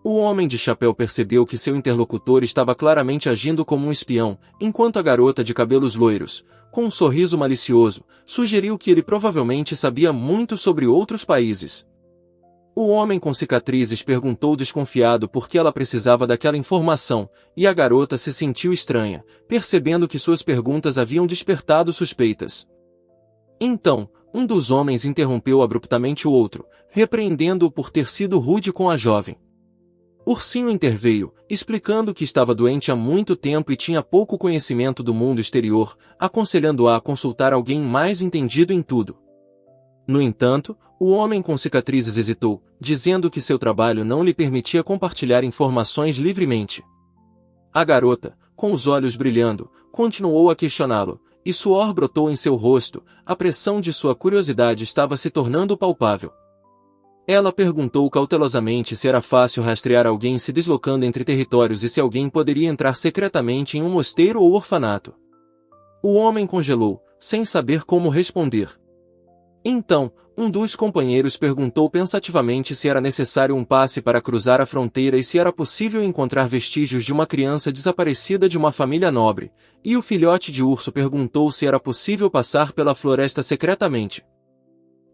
O homem de chapéu percebeu que seu interlocutor estava claramente agindo como um espião, enquanto a garota de cabelos loiros, com um sorriso malicioso, sugeriu que ele provavelmente sabia muito sobre outros países. O homem com cicatrizes perguntou desconfiado por que ela precisava daquela informação, e a garota se sentiu estranha, percebendo que suas perguntas haviam despertado suspeitas. Então, um dos homens interrompeu abruptamente o outro, repreendendo-o por ter sido rude com a jovem. Ursinho interveio, explicando que estava doente há muito tempo e tinha pouco conhecimento do mundo exterior, aconselhando-a a consultar alguém mais entendido em tudo. No entanto, o homem com cicatrizes hesitou, dizendo que seu trabalho não lhe permitia compartilhar informações livremente. A garota, com os olhos brilhando, continuou a questioná-lo, e suor brotou em seu rosto, a pressão de sua curiosidade estava se tornando palpável. Ela perguntou cautelosamente se era fácil rastrear alguém se deslocando entre territórios e se alguém poderia entrar secretamente em um mosteiro ou orfanato. O homem congelou, sem saber como responder. Então, um dos companheiros perguntou pensativamente se era necessário um passe para cruzar a fronteira e se era possível encontrar vestígios de uma criança desaparecida de uma família nobre, e o filhote de urso perguntou se era possível passar pela floresta secretamente.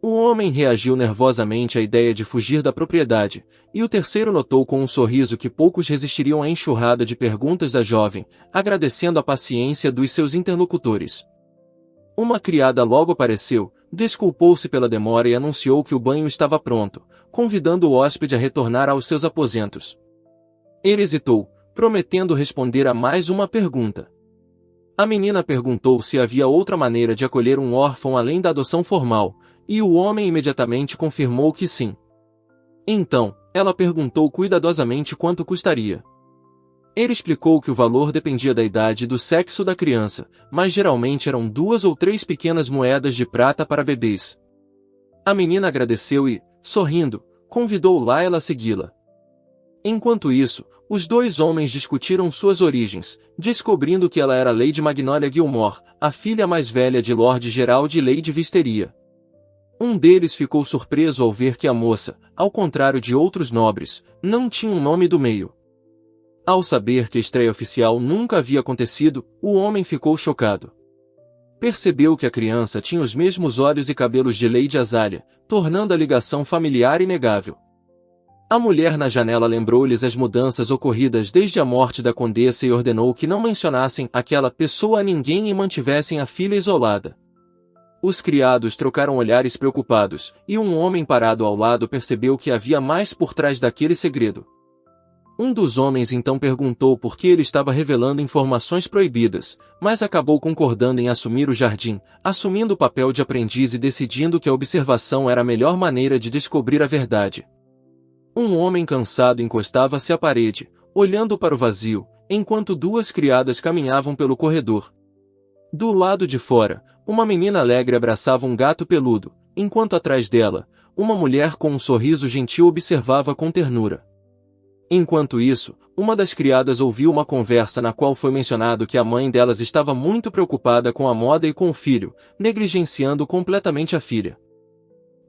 O homem reagiu nervosamente à ideia de fugir da propriedade, e o terceiro notou com um sorriso que poucos resistiriam à enxurrada de perguntas da jovem, agradecendo a paciência dos seus interlocutores. Uma criada logo apareceu, desculpou-se pela demora e anunciou que o banho estava pronto, convidando o hóspede a retornar aos seus aposentos. Ele hesitou, prometendo responder a mais uma pergunta. A menina perguntou se havia outra maneira de acolher um órfão além da adoção formal, e o homem imediatamente confirmou que sim. Então, ela perguntou cuidadosamente quanto custaria. Ele explicou que o valor dependia da idade e do sexo da criança, mas geralmente eram 2 ou 3 pequenas moedas de prata para bebês. A menina agradeceu e, sorrindo, convidou Layla a segui-la. Enquanto isso, os dois homens discutiram suas origens, descobrindo que ela era Lady Magnolia Gilmore, a filha mais velha de Lord Gerald e Lady Wisteria. Um deles ficou surpreso ao ver que a moça, ao contrário de outros nobres, não tinha um nome do meio. Ao saber que a estreia oficial nunca havia acontecido, o homem ficou chocado. Percebeu que a criança tinha os mesmos olhos e cabelos de Lady Azalea, tornando a ligação familiar inegável. A mulher na janela lembrou-lhes as mudanças ocorridas desde a morte da condessa e ordenou que não mencionassem aquela pessoa a ninguém e mantivessem a filha isolada. Os criados trocaram olhares preocupados, e um homem parado ao lado percebeu que havia mais por trás daquele segredo. Um dos homens então perguntou por que ele estava revelando informações proibidas, mas acabou concordando em assumir o jardim, assumindo o papel de aprendiz e decidindo que a observação era a melhor maneira de descobrir a verdade. Um homem cansado encostava-se à parede, olhando para o vazio, enquanto duas criadas caminhavam pelo corredor. Do lado de fora, uma menina alegre abraçava um gato peludo, enquanto atrás dela, uma mulher com um sorriso gentil observava com ternura. Enquanto isso, uma das criadas ouviu uma conversa na qual foi mencionado que a mãe delas estava muito preocupada com a moda e com o filho, negligenciando completamente a filha.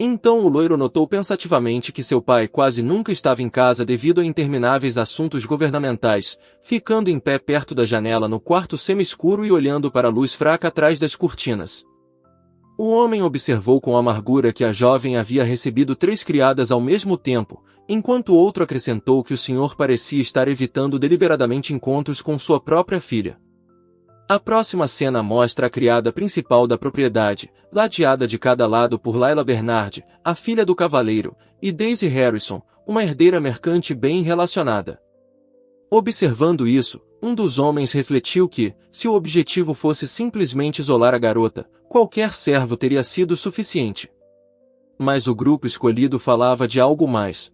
Então o loiro notou pensativamente que seu pai quase nunca estava em casa devido a intermináveis assuntos governamentais, ficando em pé perto da janela no quarto semi-escuro e olhando para a luz fraca atrás das cortinas. O homem observou com amargura que a jovem havia recebido 3 criadas ao mesmo tempo, enquanto o outro acrescentou que o senhor parecia estar evitando deliberadamente encontros com sua própria filha. A próxima cena mostra a criada principal da propriedade, ladeada de cada lado por Layla Bernard, a filha do cavaleiro, e Daisy Harrison, uma herdeira mercante bem relacionada. Observando isso, um dos homens refletiu que, se o objetivo fosse simplesmente isolar a garota, qualquer servo teria sido suficiente. Mas o grupo escolhido falava de algo mais.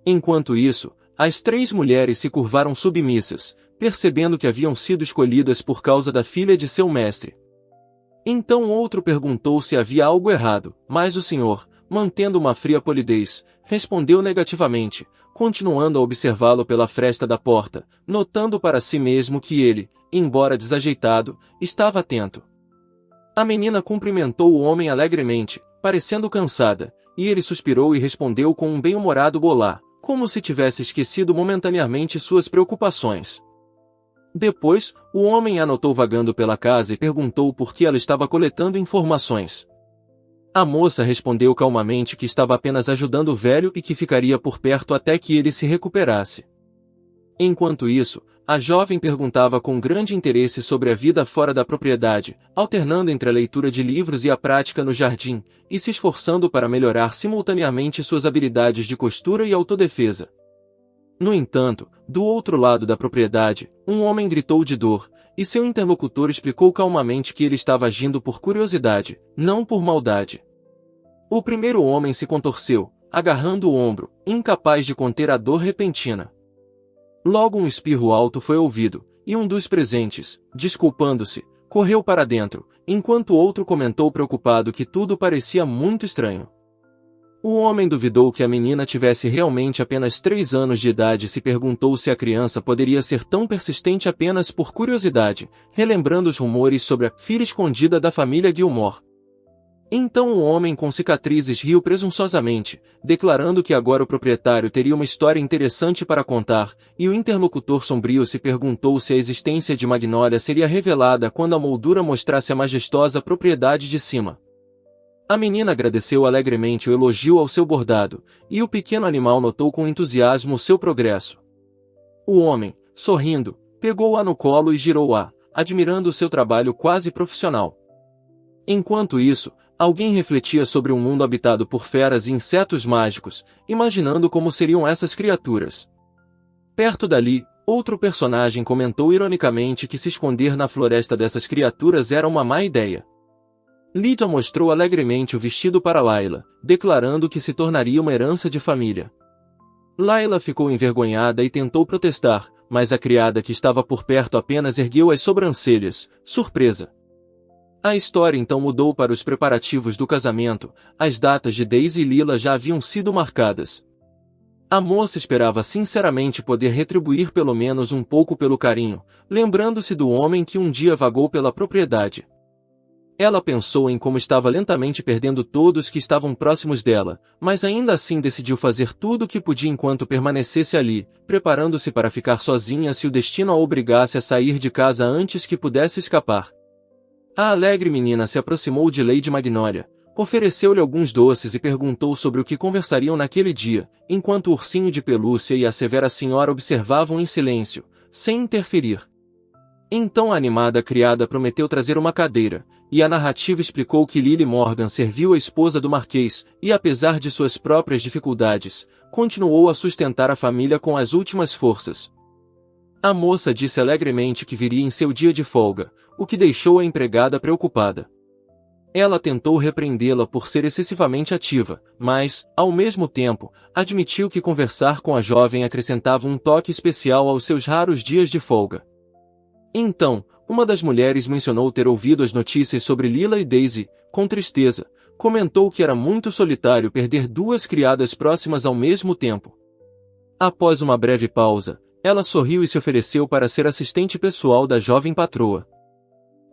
Enquanto isso, as 3 mulheres se curvaram submissas, percebendo que haviam sido escolhidas por causa da filha de seu mestre. Então outro perguntou se havia algo errado, mas o senhor, mantendo uma fria polidez, respondeu negativamente, continuando a observá-lo pela fresta da porta, notando para si mesmo que ele, embora desajeitado, estava atento. A menina cumprimentou o homem alegremente, parecendo cansada, e ele suspirou e respondeu com um bem-humorado olá, como se tivesse esquecido momentaneamente suas preocupações. Depois, o homem a notou vagando pela casa e perguntou por que ela estava coletando informações. A moça respondeu calmamente que estava apenas ajudando o velho e que ficaria por perto até que ele se recuperasse. Enquanto isso, a jovem perguntava com grande interesse sobre a vida fora da propriedade, alternando entre a leitura de livros e a prática no jardim, e se esforçando para melhorar simultaneamente suas habilidades de costura e autodefesa. No entanto, do outro lado da propriedade, um homem gritou de dor, e seu interlocutor explicou calmamente que ele estava agindo por curiosidade, não por maldade. O primeiro homem se contorceu, agarrando o ombro, incapaz de conter a dor repentina. Logo um espirro alto foi ouvido, e um dos presentes, desculpando-se, correu para dentro, enquanto o outro comentou preocupado que tudo parecia muito estranho. O homem duvidou que a menina tivesse realmente apenas 3 anos de idade e se perguntou se a criança poderia ser tão persistente apenas por curiosidade, relembrando os rumores sobre a filha escondida da família Gilmore. Então o homem com cicatrizes riu presunçosamente, declarando que agora o proprietário teria uma história interessante para contar, e o interlocutor sombrio se perguntou se a existência de Magnolia seria revelada quando a moldura mostrasse a majestosa propriedade de cima. A menina agradeceu alegremente o elogio ao seu bordado, e o pequeno animal notou com entusiasmo o seu progresso. O homem, sorrindo, pegou-a no colo e girou-a, admirando o seu trabalho quase profissional. Enquanto isso, alguém refletia sobre um mundo habitado por feras e insetos mágicos, imaginando como seriam essas criaturas. Perto dali, outro personagem comentou ironicamente que se esconder na floresta dessas criaturas era uma má ideia. Lydia mostrou alegremente o vestido para Layla, declarando que se tornaria uma herança de família. Layla ficou envergonhada e tentou protestar, mas a criada que estava por perto apenas ergueu as sobrancelhas, surpresa. A história então mudou para os preparativos do casamento, as datas de Daisy e Lila já haviam sido marcadas. A moça esperava sinceramente poder retribuir pelo menos um pouco pelo carinho, lembrando-se do homem que um dia vagou pela propriedade. Ela pensou em como estava lentamente perdendo todos que estavam próximos dela, mas ainda assim decidiu fazer tudo o que podia enquanto permanecesse ali, preparando-se para ficar sozinha se o destino a obrigasse a sair de casa antes que pudesse escapar. A alegre menina se aproximou de Lady Magnolia, ofereceu-lhe alguns doces e perguntou sobre o que conversariam naquele dia, enquanto o ursinho de pelúcia e a severa senhora observavam em silêncio, sem interferir. Então a animada criada prometeu trazer uma cadeira, e a narrativa explicou que Lily Morgan serviu a esposa do Marquês, e apesar de suas próprias dificuldades, continuou a sustentar a família com as últimas forças. A moça disse alegremente que viria em seu dia de folga, o que deixou a empregada preocupada. Ela tentou repreendê-la por ser excessivamente ativa, mas, ao mesmo tempo, admitiu que conversar com a jovem acrescentava um toque especial aos seus raros dias de folga. Então, uma das mulheres mencionou ter ouvido as notícias sobre Lila e Daisy, com tristeza, comentou que era muito solitário perder duas criadas próximas ao mesmo tempo. Após uma breve pausa, ela sorriu e se ofereceu para ser assistente pessoal da jovem patroa.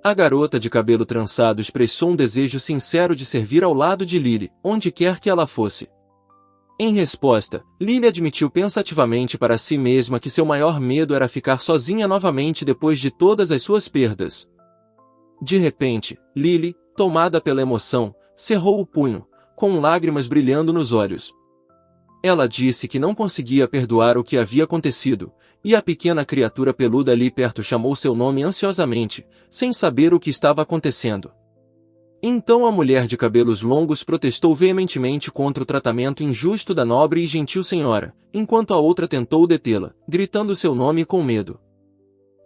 A garota de cabelo trançado expressou um desejo sincero de servir ao lado de Lily, onde quer que ela fosse. Em resposta, Lily admitiu pensativamente para si mesma que seu maior medo era ficar sozinha novamente depois de todas as suas perdas. De repente, Lily, tomada pela emoção, cerrou o punho, com lágrimas brilhando nos olhos. Ela disse que não conseguia perdoar o que havia acontecido, e a pequena criatura peluda ali perto chamou seu nome ansiosamente, sem saber o que estava acontecendo. Então a mulher de cabelos longos protestou veementemente contra o tratamento injusto da nobre e gentil senhora, enquanto a outra tentou detê-la, gritando seu nome com medo.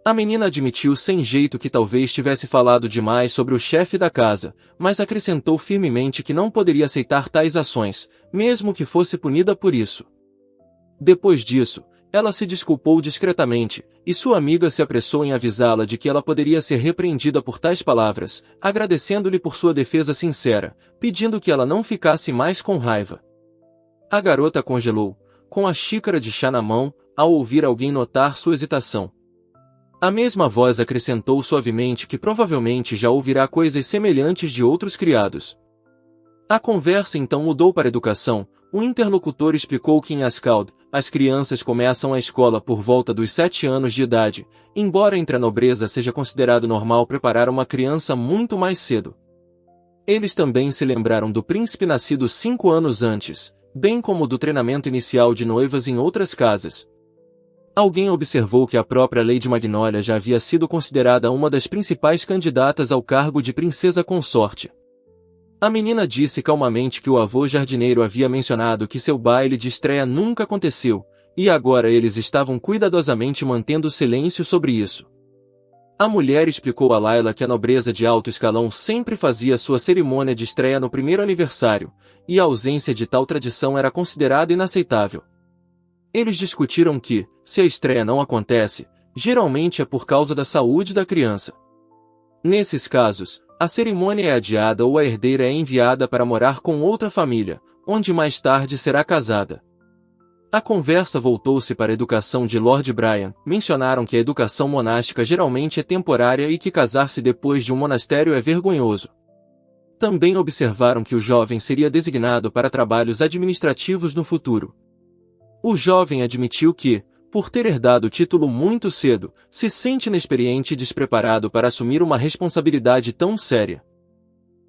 A menina admitiu sem jeito que talvez tivesse falado demais sobre o chefe da casa, mas acrescentou firmemente que não poderia aceitar tais ações, mesmo que fosse punida por isso. Depois disso, ela se desculpou discretamente, e sua amiga se apressou em avisá-la de que ela poderia ser repreendida por tais palavras, agradecendo-lhe por sua defesa sincera, pedindo que ela não ficasse mais com raiva. A garota congelou, com a xícara de chá na mão, ao ouvir alguém notar sua hesitação. A mesma voz acrescentou suavemente que provavelmente já ouvirá coisas semelhantes de outros criados. A conversa então mudou para a educação. O interlocutor explicou que em Ascald, as crianças começam a escola por volta dos 7 anos de idade, embora entre a nobreza seja considerado normal preparar uma criança muito mais cedo. Eles também se lembraram do príncipe nascido 5 anos antes, bem como do treinamento inicial de noivas em outras casas. Alguém observou que a própria Lady Magnolia já havia sido considerada uma das principais candidatas ao cargo de princesa consorte. A menina disse calmamente que o avô jardineiro havia mencionado que seu baile de estreia nunca aconteceu, e agora eles estavam cuidadosamente mantendo silêncio sobre isso. A mulher explicou a Layla que a nobreza de alto escalão sempre fazia sua cerimônia de estreia no primeiro aniversário, e a ausência de tal tradição era considerada inaceitável. Eles discutiram que, se a estreia não acontece, geralmente é por causa da saúde da criança. Nesses casos, a cerimônia é adiada ou a herdeira é enviada para morar com outra família, onde mais tarde será casada. A conversa voltou-se para a educação de Lord Brian. Mencionaram que a educação monástica geralmente é temporária e que casar-se depois de um monastério é vergonhoso. Também observaram que o jovem seria designado para trabalhos administrativos no futuro. O jovem admitiu que, por ter herdado o título muito cedo, se sente inexperiente e despreparado para assumir uma responsabilidade tão séria.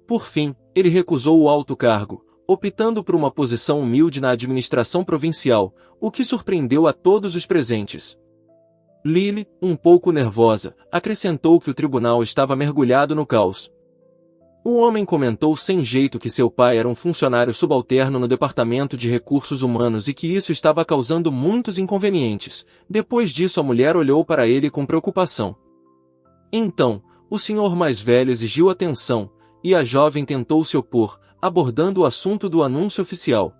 Por fim, ele recusou o alto cargo, optando por uma posição humilde na administração provincial, o que surpreendeu a todos os presentes. Lily, um pouco nervosa, acrescentou que o tribunal estava mergulhado no caos. O homem comentou sem jeito que seu pai era um funcionário subalterno no Departamento de Recursos Humanos e que isso estava causando muitos inconvenientes. Depois disso a mulher olhou para ele com preocupação. Então, o senhor mais velho exigiu atenção, e a jovem tentou se opor, abordando o assunto do anúncio oficial.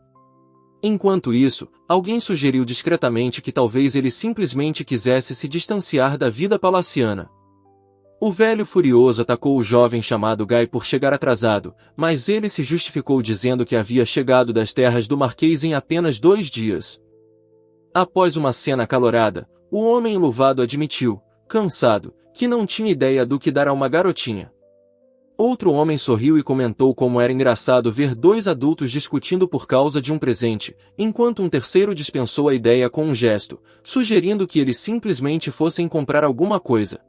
Enquanto isso, alguém sugeriu discretamente que talvez ele simplesmente quisesse se distanciar da vida palaciana. O velho furioso atacou o jovem chamado Guy por chegar atrasado, mas ele se justificou dizendo que havia chegado das terras do Marquês em apenas 2 dias. Após uma cena acalorada, o homem enluvado admitiu, cansado, que não tinha ideia do que dar a uma garotinha. Outro homem sorriu e comentou como era engraçado ver dois adultos discutindo por causa de um presente, enquanto um terceiro dispensou a ideia com um gesto, sugerindo que eles simplesmente fossem comprar alguma coisa.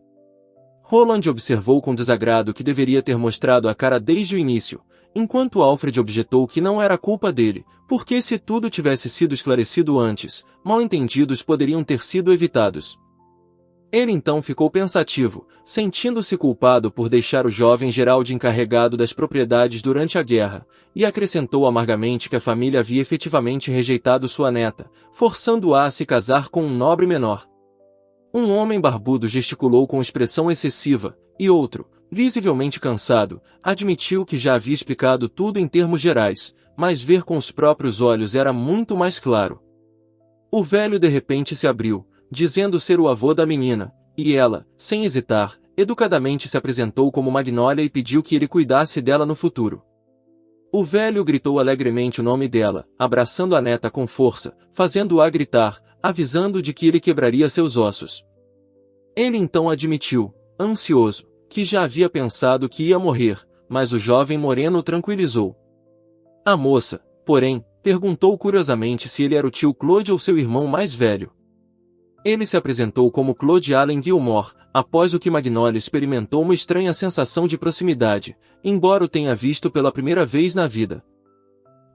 Roland observou com desagrado que deveria ter mostrado a cara desde o início, enquanto Alfred objetou que não era culpa dele, porque se tudo tivesse sido esclarecido antes, mal-entendidos poderiam ter sido evitados. Ele então ficou pensativo, sentindo-se culpado por deixar o jovem Gerald encarregado das propriedades durante a guerra, e acrescentou amargamente que a família havia efetivamente rejeitado sua neta, forçando-a a se casar com um nobre menor. Um homem barbudo gesticulou com expressão excessiva, e outro, visivelmente cansado, admitiu que já havia explicado tudo em termos gerais, mas ver com os próprios olhos era muito mais claro. O velho de repente se abriu, dizendo ser o avô da menina, e ela, sem hesitar, educadamente se apresentou como Magnolia e pediu que ele cuidasse dela no futuro. O velho gritou alegremente o nome dela, abraçando a neta com força, fazendo-a gritar, avisando de que ele quebraria seus ossos. Ele então admitiu, ansioso, que já havia pensado que ia morrer, mas o jovem moreno o tranquilizou. A moça, porém, perguntou curiosamente se ele era o tio Claude ou seu irmão mais velho. Ele se apresentou como Claude Allen Gilmore, após o que Magnolia experimentou uma estranha sensação de proximidade, embora o tenha visto pela primeira vez na vida.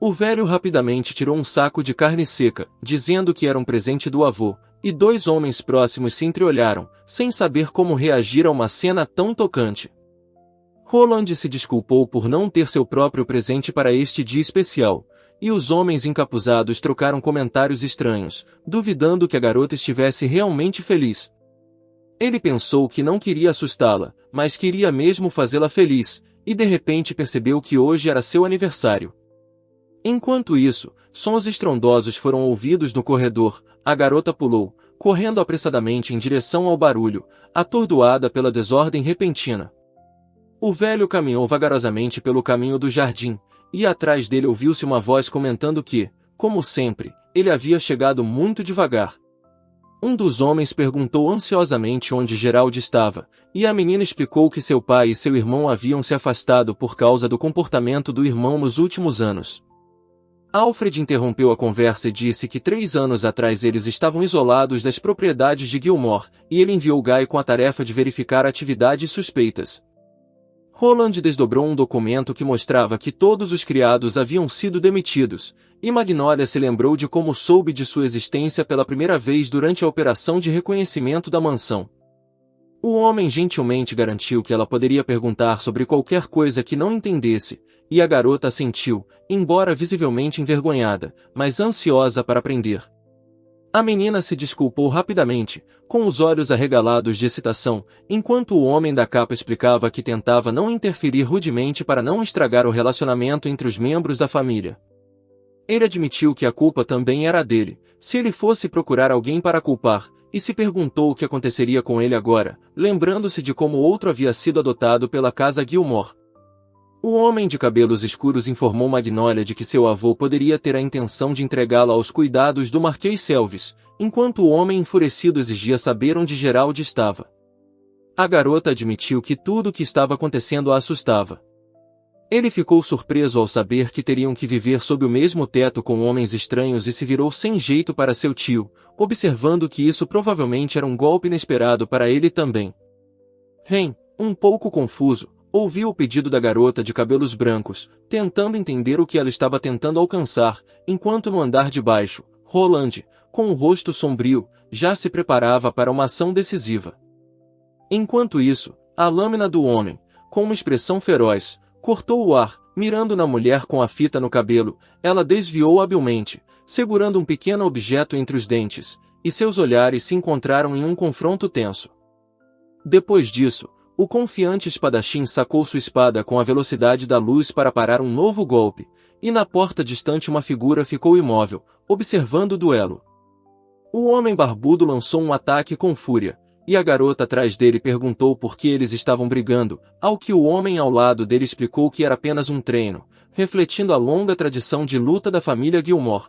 O velho rapidamente tirou um saco de carne seca, dizendo que era um presente do avô, e dois homens próximos se entreolharam, sem saber como reagir a uma cena tão tocante. Roland se desculpou por não ter seu próprio presente para este dia especial, e os homens encapuzados trocaram comentários estranhos, duvidando que a garota estivesse realmente feliz. Ele pensou que não queria assustá-la, mas queria mesmo fazê-la feliz, e de repente percebeu que hoje era seu aniversário. Enquanto isso, sons estrondosos foram ouvidos no corredor, a garota pulou, correndo apressadamente em direção ao barulho, atordoada pela desordem repentina. O velho caminhou vagarosamente pelo caminho do jardim, e atrás dele ouviu-se uma voz comentando que, como sempre, ele havia chegado muito devagar. Um dos homens perguntou ansiosamente onde Gerald estava, e a menina explicou que seu pai e seu irmão haviam se afastado por causa do comportamento do irmão nos últimos anos. Alfred interrompeu a conversa e disse que 3 anos atrás eles estavam isolados das propriedades de Gilmore, e ele enviou Guy com a tarefa de verificar atividades suspeitas. Roland desdobrou um documento que mostrava que todos os criados haviam sido demitidos, e Magnolia se lembrou de como soube de sua existência pela primeira vez durante a operação de reconhecimento da mansão. O homem gentilmente garantiu que ela poderia perguntar sobre qualquer coisa que não entendesse, e a garota assentiu, embora visivelmente envergonhada, mas ansiosa para aprender. A menina se desculpou rapidamente, com os olhos arregalados de excitação, enquanto o homem da capa explicava que tentava não interferir rudemente para não estragar o relacionamento entre os membros da família. Ele admitiu que a culpa também era dele, se ele fosse procurar alguém para culpar, e se perguntou o que aconteceria com ele agora, lembrando-se de como outro havia sido adotado pela casa Gilmore. O homem de cabelos escuros informou Magnolia de que seu avô poderia ter a intenção de entregá-la aos cuidados do Marquês Selvis, enquanto o homem enfurecido exigia saber onde Gerald estava. A garota admitiu que tudo o que estava acontecendo a assustava. Ele ficou surpreso ao saber que teriam que viver sob o mesmo teto com homens estranhos e se virou sem jeito para seu tio, observando que isso provavelmente era um golpe inesperado para ele também. Ren, um pouco confuso, ouviu o pedido da garota de cabelos brancos, tentando entender o que ela estava tentando alcançar, enquanto no andar de baixo, Roland, com o rosto sombrio, já se preparava para uma ação decisiva. Enquanto isso, a lâmina do homem, com uma expressão feroz, cortou o ar, mirando na mulher com a fita no cabelo. Ela desviou habilmente, segurando um pequeno objeto entre os dentes, e seus olhares se encontraram em um confronto tenso. Depois disso, o confiante espadachim sacou sua espada com a velocidade da luz para parar um novo golpe, e na porta distante uma figura ficou imóvel, observando o duelo. O homem barbudo lançou um ataque com fúria, e a garota atrás dele perguntou por que eles estavam brigando, ao que o homem ao lado dele explicou que era apenas um treino, refletindo a longa tradição de luta da família Gilmore.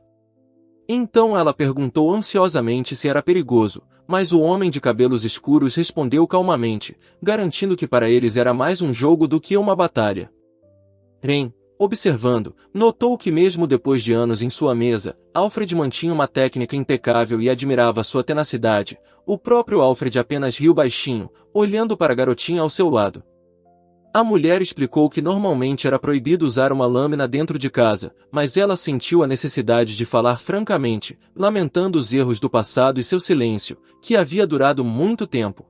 Então ela perguntou ansiosamente se era perigoso, mas o homem de cabelos escuros respondeu calmamente, garantindo que para eles era mais um jogo do que uma batalha. Ren, observando, notou que mesmo depois de anos em sua mesa, Alfred mantinha uma técnica impecável e admirava sua tenacidade. O próprio Alfred apenas riu baixinho, olhando para a garotinha ao seu lado. A mulher explicou que normalmente era proibido usar uma lâmina dentro de casa, mas ela sentiu a necessidade de falar francamente, lamentando os erros do passado e seu silêncio, que havia durado muito tempo.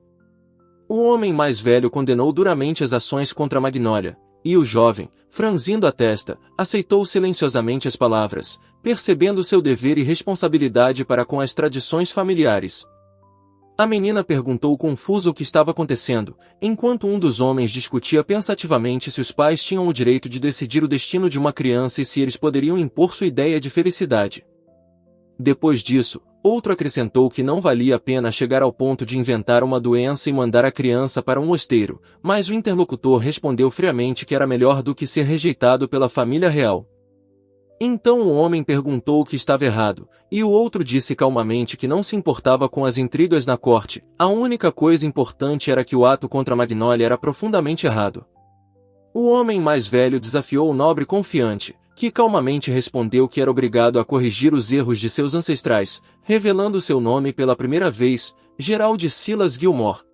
O homem mais velho condenou duramente as ações contra Magnolia, e o jovem, franzindo a testa, aceitou silenciosamente as palavras, percebendo seu dever e responsabilidade para com as tradições familiares. A menina perguntou confusa o que estava acontecendo, enquanto um dos homens discutia pensativamente se os pais tinham o direito de decidir o destino de uma criança e se eles poderiam impor sua ideia de felicidade. Depois disso, outro acrescentou que não valia a pena chegar ao ponto de inventar uma doença e mandar a criança para um mosteiro, mas o interlocutor respondeu friamente que era melhor do que ser rejeitado pela família real. Então o homem perguntou o que estava errado, e o outro disse calmamente que não se importava com as intrigas na corte, a única coisa importante era que o ato contra Magnolia era profundamente errado. O homem mais velho desafiou o nobre confiante, que calmamente respondeu que era obrigado a corrigir os erros de seus ancestrais, revelando seu nome pela primeira vez, Gerald Silas Gilmore.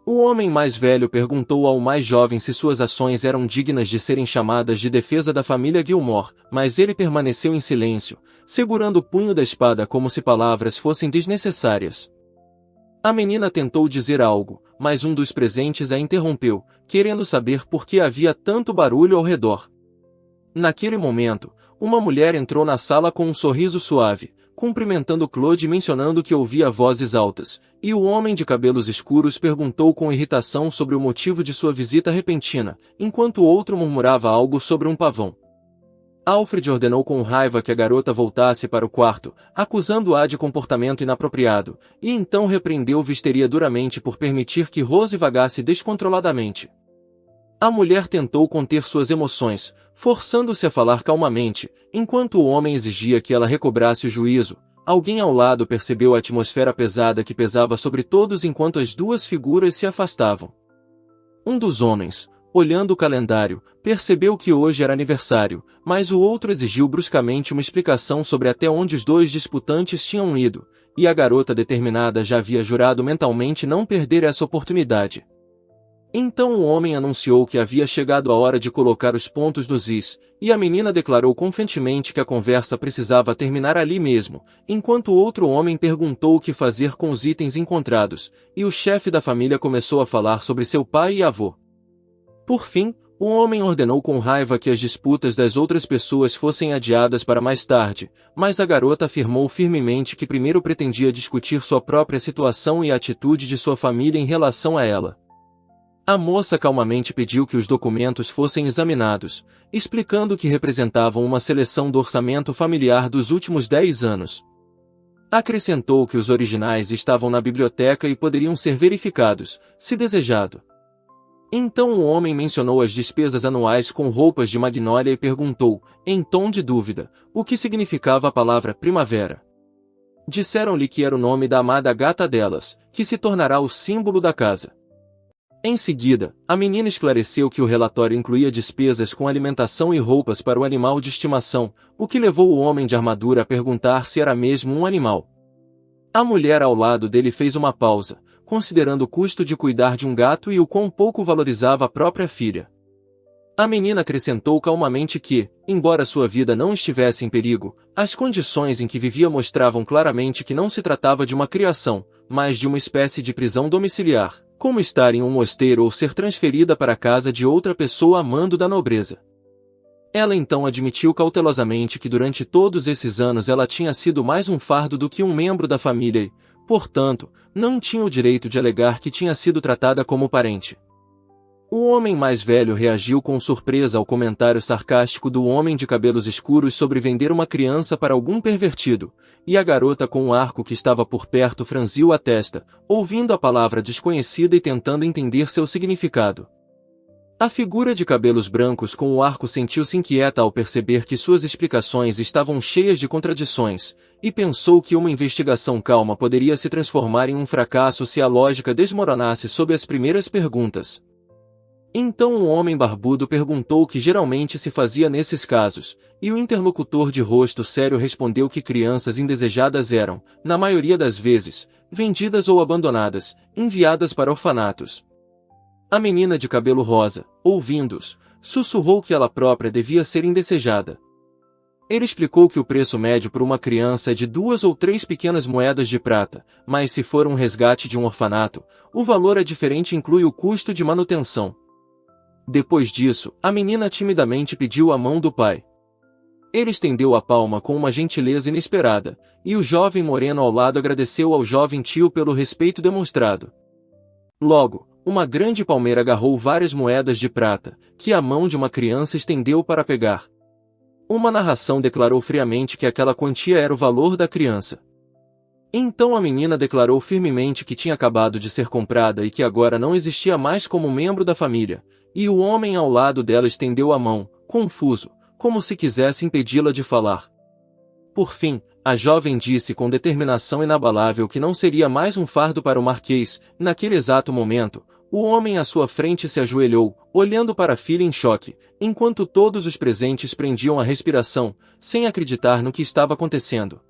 O homem mais velho perguntou ao mais jovem se suas ações eram dignas de serem chamadas de defesa da família Gilmore, mas ele permaneceu em silêncio, segurando o punho da espada como se palavras fossem desnecessárias. A menina tentou dizer algo, mas um dos presentes a interrompeu, querendo saber por que havia tanto barulho ao redor. Naquele momento, uma mulher entrou na sala com um sorriso suave, cumprimentando Claude e mencionando que ouvia vozes altas, e o homem de cabelos escuros perguntou com irritação sobre o motivo de sua visita repentina, enquanto o outro murmurava algo sobre um pavão. Alfred ordenou com raiva que a garota voltasse para o quarto, acusando-a de comportamento inapropriado, e então repreendeu Visteria duramente por permitir que Rose vagasse descontroladamente. A mulher tentou conter suas emoções, forçando-se a falar calmamente, enquanto o homem exigia que ela recobrasse o juízo. Alguém ao lado percebeu a atmosfera pesada que pesava sobre todos enquanto as duas figuras se afastavam. Um dos homens, olhando o calendário, percebeu que hoje era aniversário, mas o outro exigiu bruscamente uma explicação sobre até onde os dois disputantes tinham ido, e a garota determinada já havia jurado mentalmente não perder essa oportunidade. Então o homem anunciou que havia chegado a hora de colocar os pontos nos is, e a menina declarou confiantemente que a conversa precisava terminar ali mesmo, enquanto o outro homem perguntou o que fazer com os itens encontrados, e o chefe da família começou a falar sobre seu pai e avô. Por fim, o homem ordenou com raiva que as disputas das outras pessoas fossem adiadas para mais tarde, mas a garota afirmou firmemente que primeiro pretendia discutir sua própria situação e a atitude de sua família em relação a ela. A moça calmamente pediu que os documentos fossem examinados, explicando que representavam uma seleção do orçamento familiar dos últimos 10 anos. Acrescentou que os originais estavam na biblioteca e poderiam ser verificados, se desejado. Então o homem mencionou as despesas anuais com roupas de Magnolia e perguntou, em tom de dúvida, o que significava a palavra primavera. Disseram-lhe que era o nome da amada gata delas, que se tornará o símbolo da casa. Em seguida, a menina esclareceu que o relatório incluía despesas com alimentação e roupas para o animal de estimação, o que levou o homem de armadura a perguntar se era mesmo um animal. A mulher ao lado dele fez uma pausa, considerando o custo de cuidar de um gato e o quão pouco valorizava a própria filha. A menina acrescentou calmamente que, embora sua vida não estivesse em perigo, as condições em que vivia mostravam claramente que não se tratava de uma criação, mas de uma espécie de prisão domiciliar, como estar em um mosteiro ou ser transferida para a casa de outra pessoa a mando da nobreza. Ela então admitiu cautelosamente que durante todos esses anos ela tinha sido mais um fardo do que um membro da família e, portanto, não tinha o direito de alegar que tinha sido tratada como parente. O homem mais velho reagiu com surpresa ao comentário sarcástico do homem de cabelos escuros sobre vender uma criança para algum pervertido, e a garota com um arco que estava por perto franziu a testa, ouvindo a palavra desconhecida e tentando entender seu significado. A figura de cabelos brancos com o arco sentiu-se inquieta ao perceber que suas explicações estavam cheias de contradições, e pensou que uma investigação calma poderia se transformar em um fracasso se a lógica desmoronasse sob as primeiras perguntas. Então um homem barbudo perguntou o que geralmente se fazia nesses casos, e o interlocutor de rosto sério respondeu que crianças indesejadas eram, na maioria das vezes, vendidas ou abandonadas, enviadas para orfanatos. A menina de cabelo rosa, ouvindo-os, sussurrou que ela própria devia ser indesejada. Ele explicou que o preço médio por uma criança é de 2 ou 3 pequenas moedas de prata, mas se for um resgate de um orfanato, o valor é diferente e inclui o custo de manutenção. Depois disso, a menina timidamente pediu a mão do pai. Ele estendeu a palma com uma gentileza inesperada, e o jovem moreno ao lado agradeceu ao jovem tio pelo respeito demonstrado. Logo, uma grande palmeira agarrou várias moedas de prata, que a mão de uma criança estendeu para pegar. Uma narração declarou friamente que aquela quantia era o valor da criança. Então a menina declarou firmemente que tinha acabado de ser comprada e que agora não existia mais como membro da família, e o homem ao lado dela estendeu a mão, confuso, como se quisesse impedi-la de falar. Por fim, a jovem disse com determinação inabalável que não seria mais um fardo para o marquês. Naquele exato momento, o homem à sua frente se ajoelhou, olhando para a filha em choque, enquanto todos os presentes prendiam a respiração, sem acreditar no que estava acontecendo.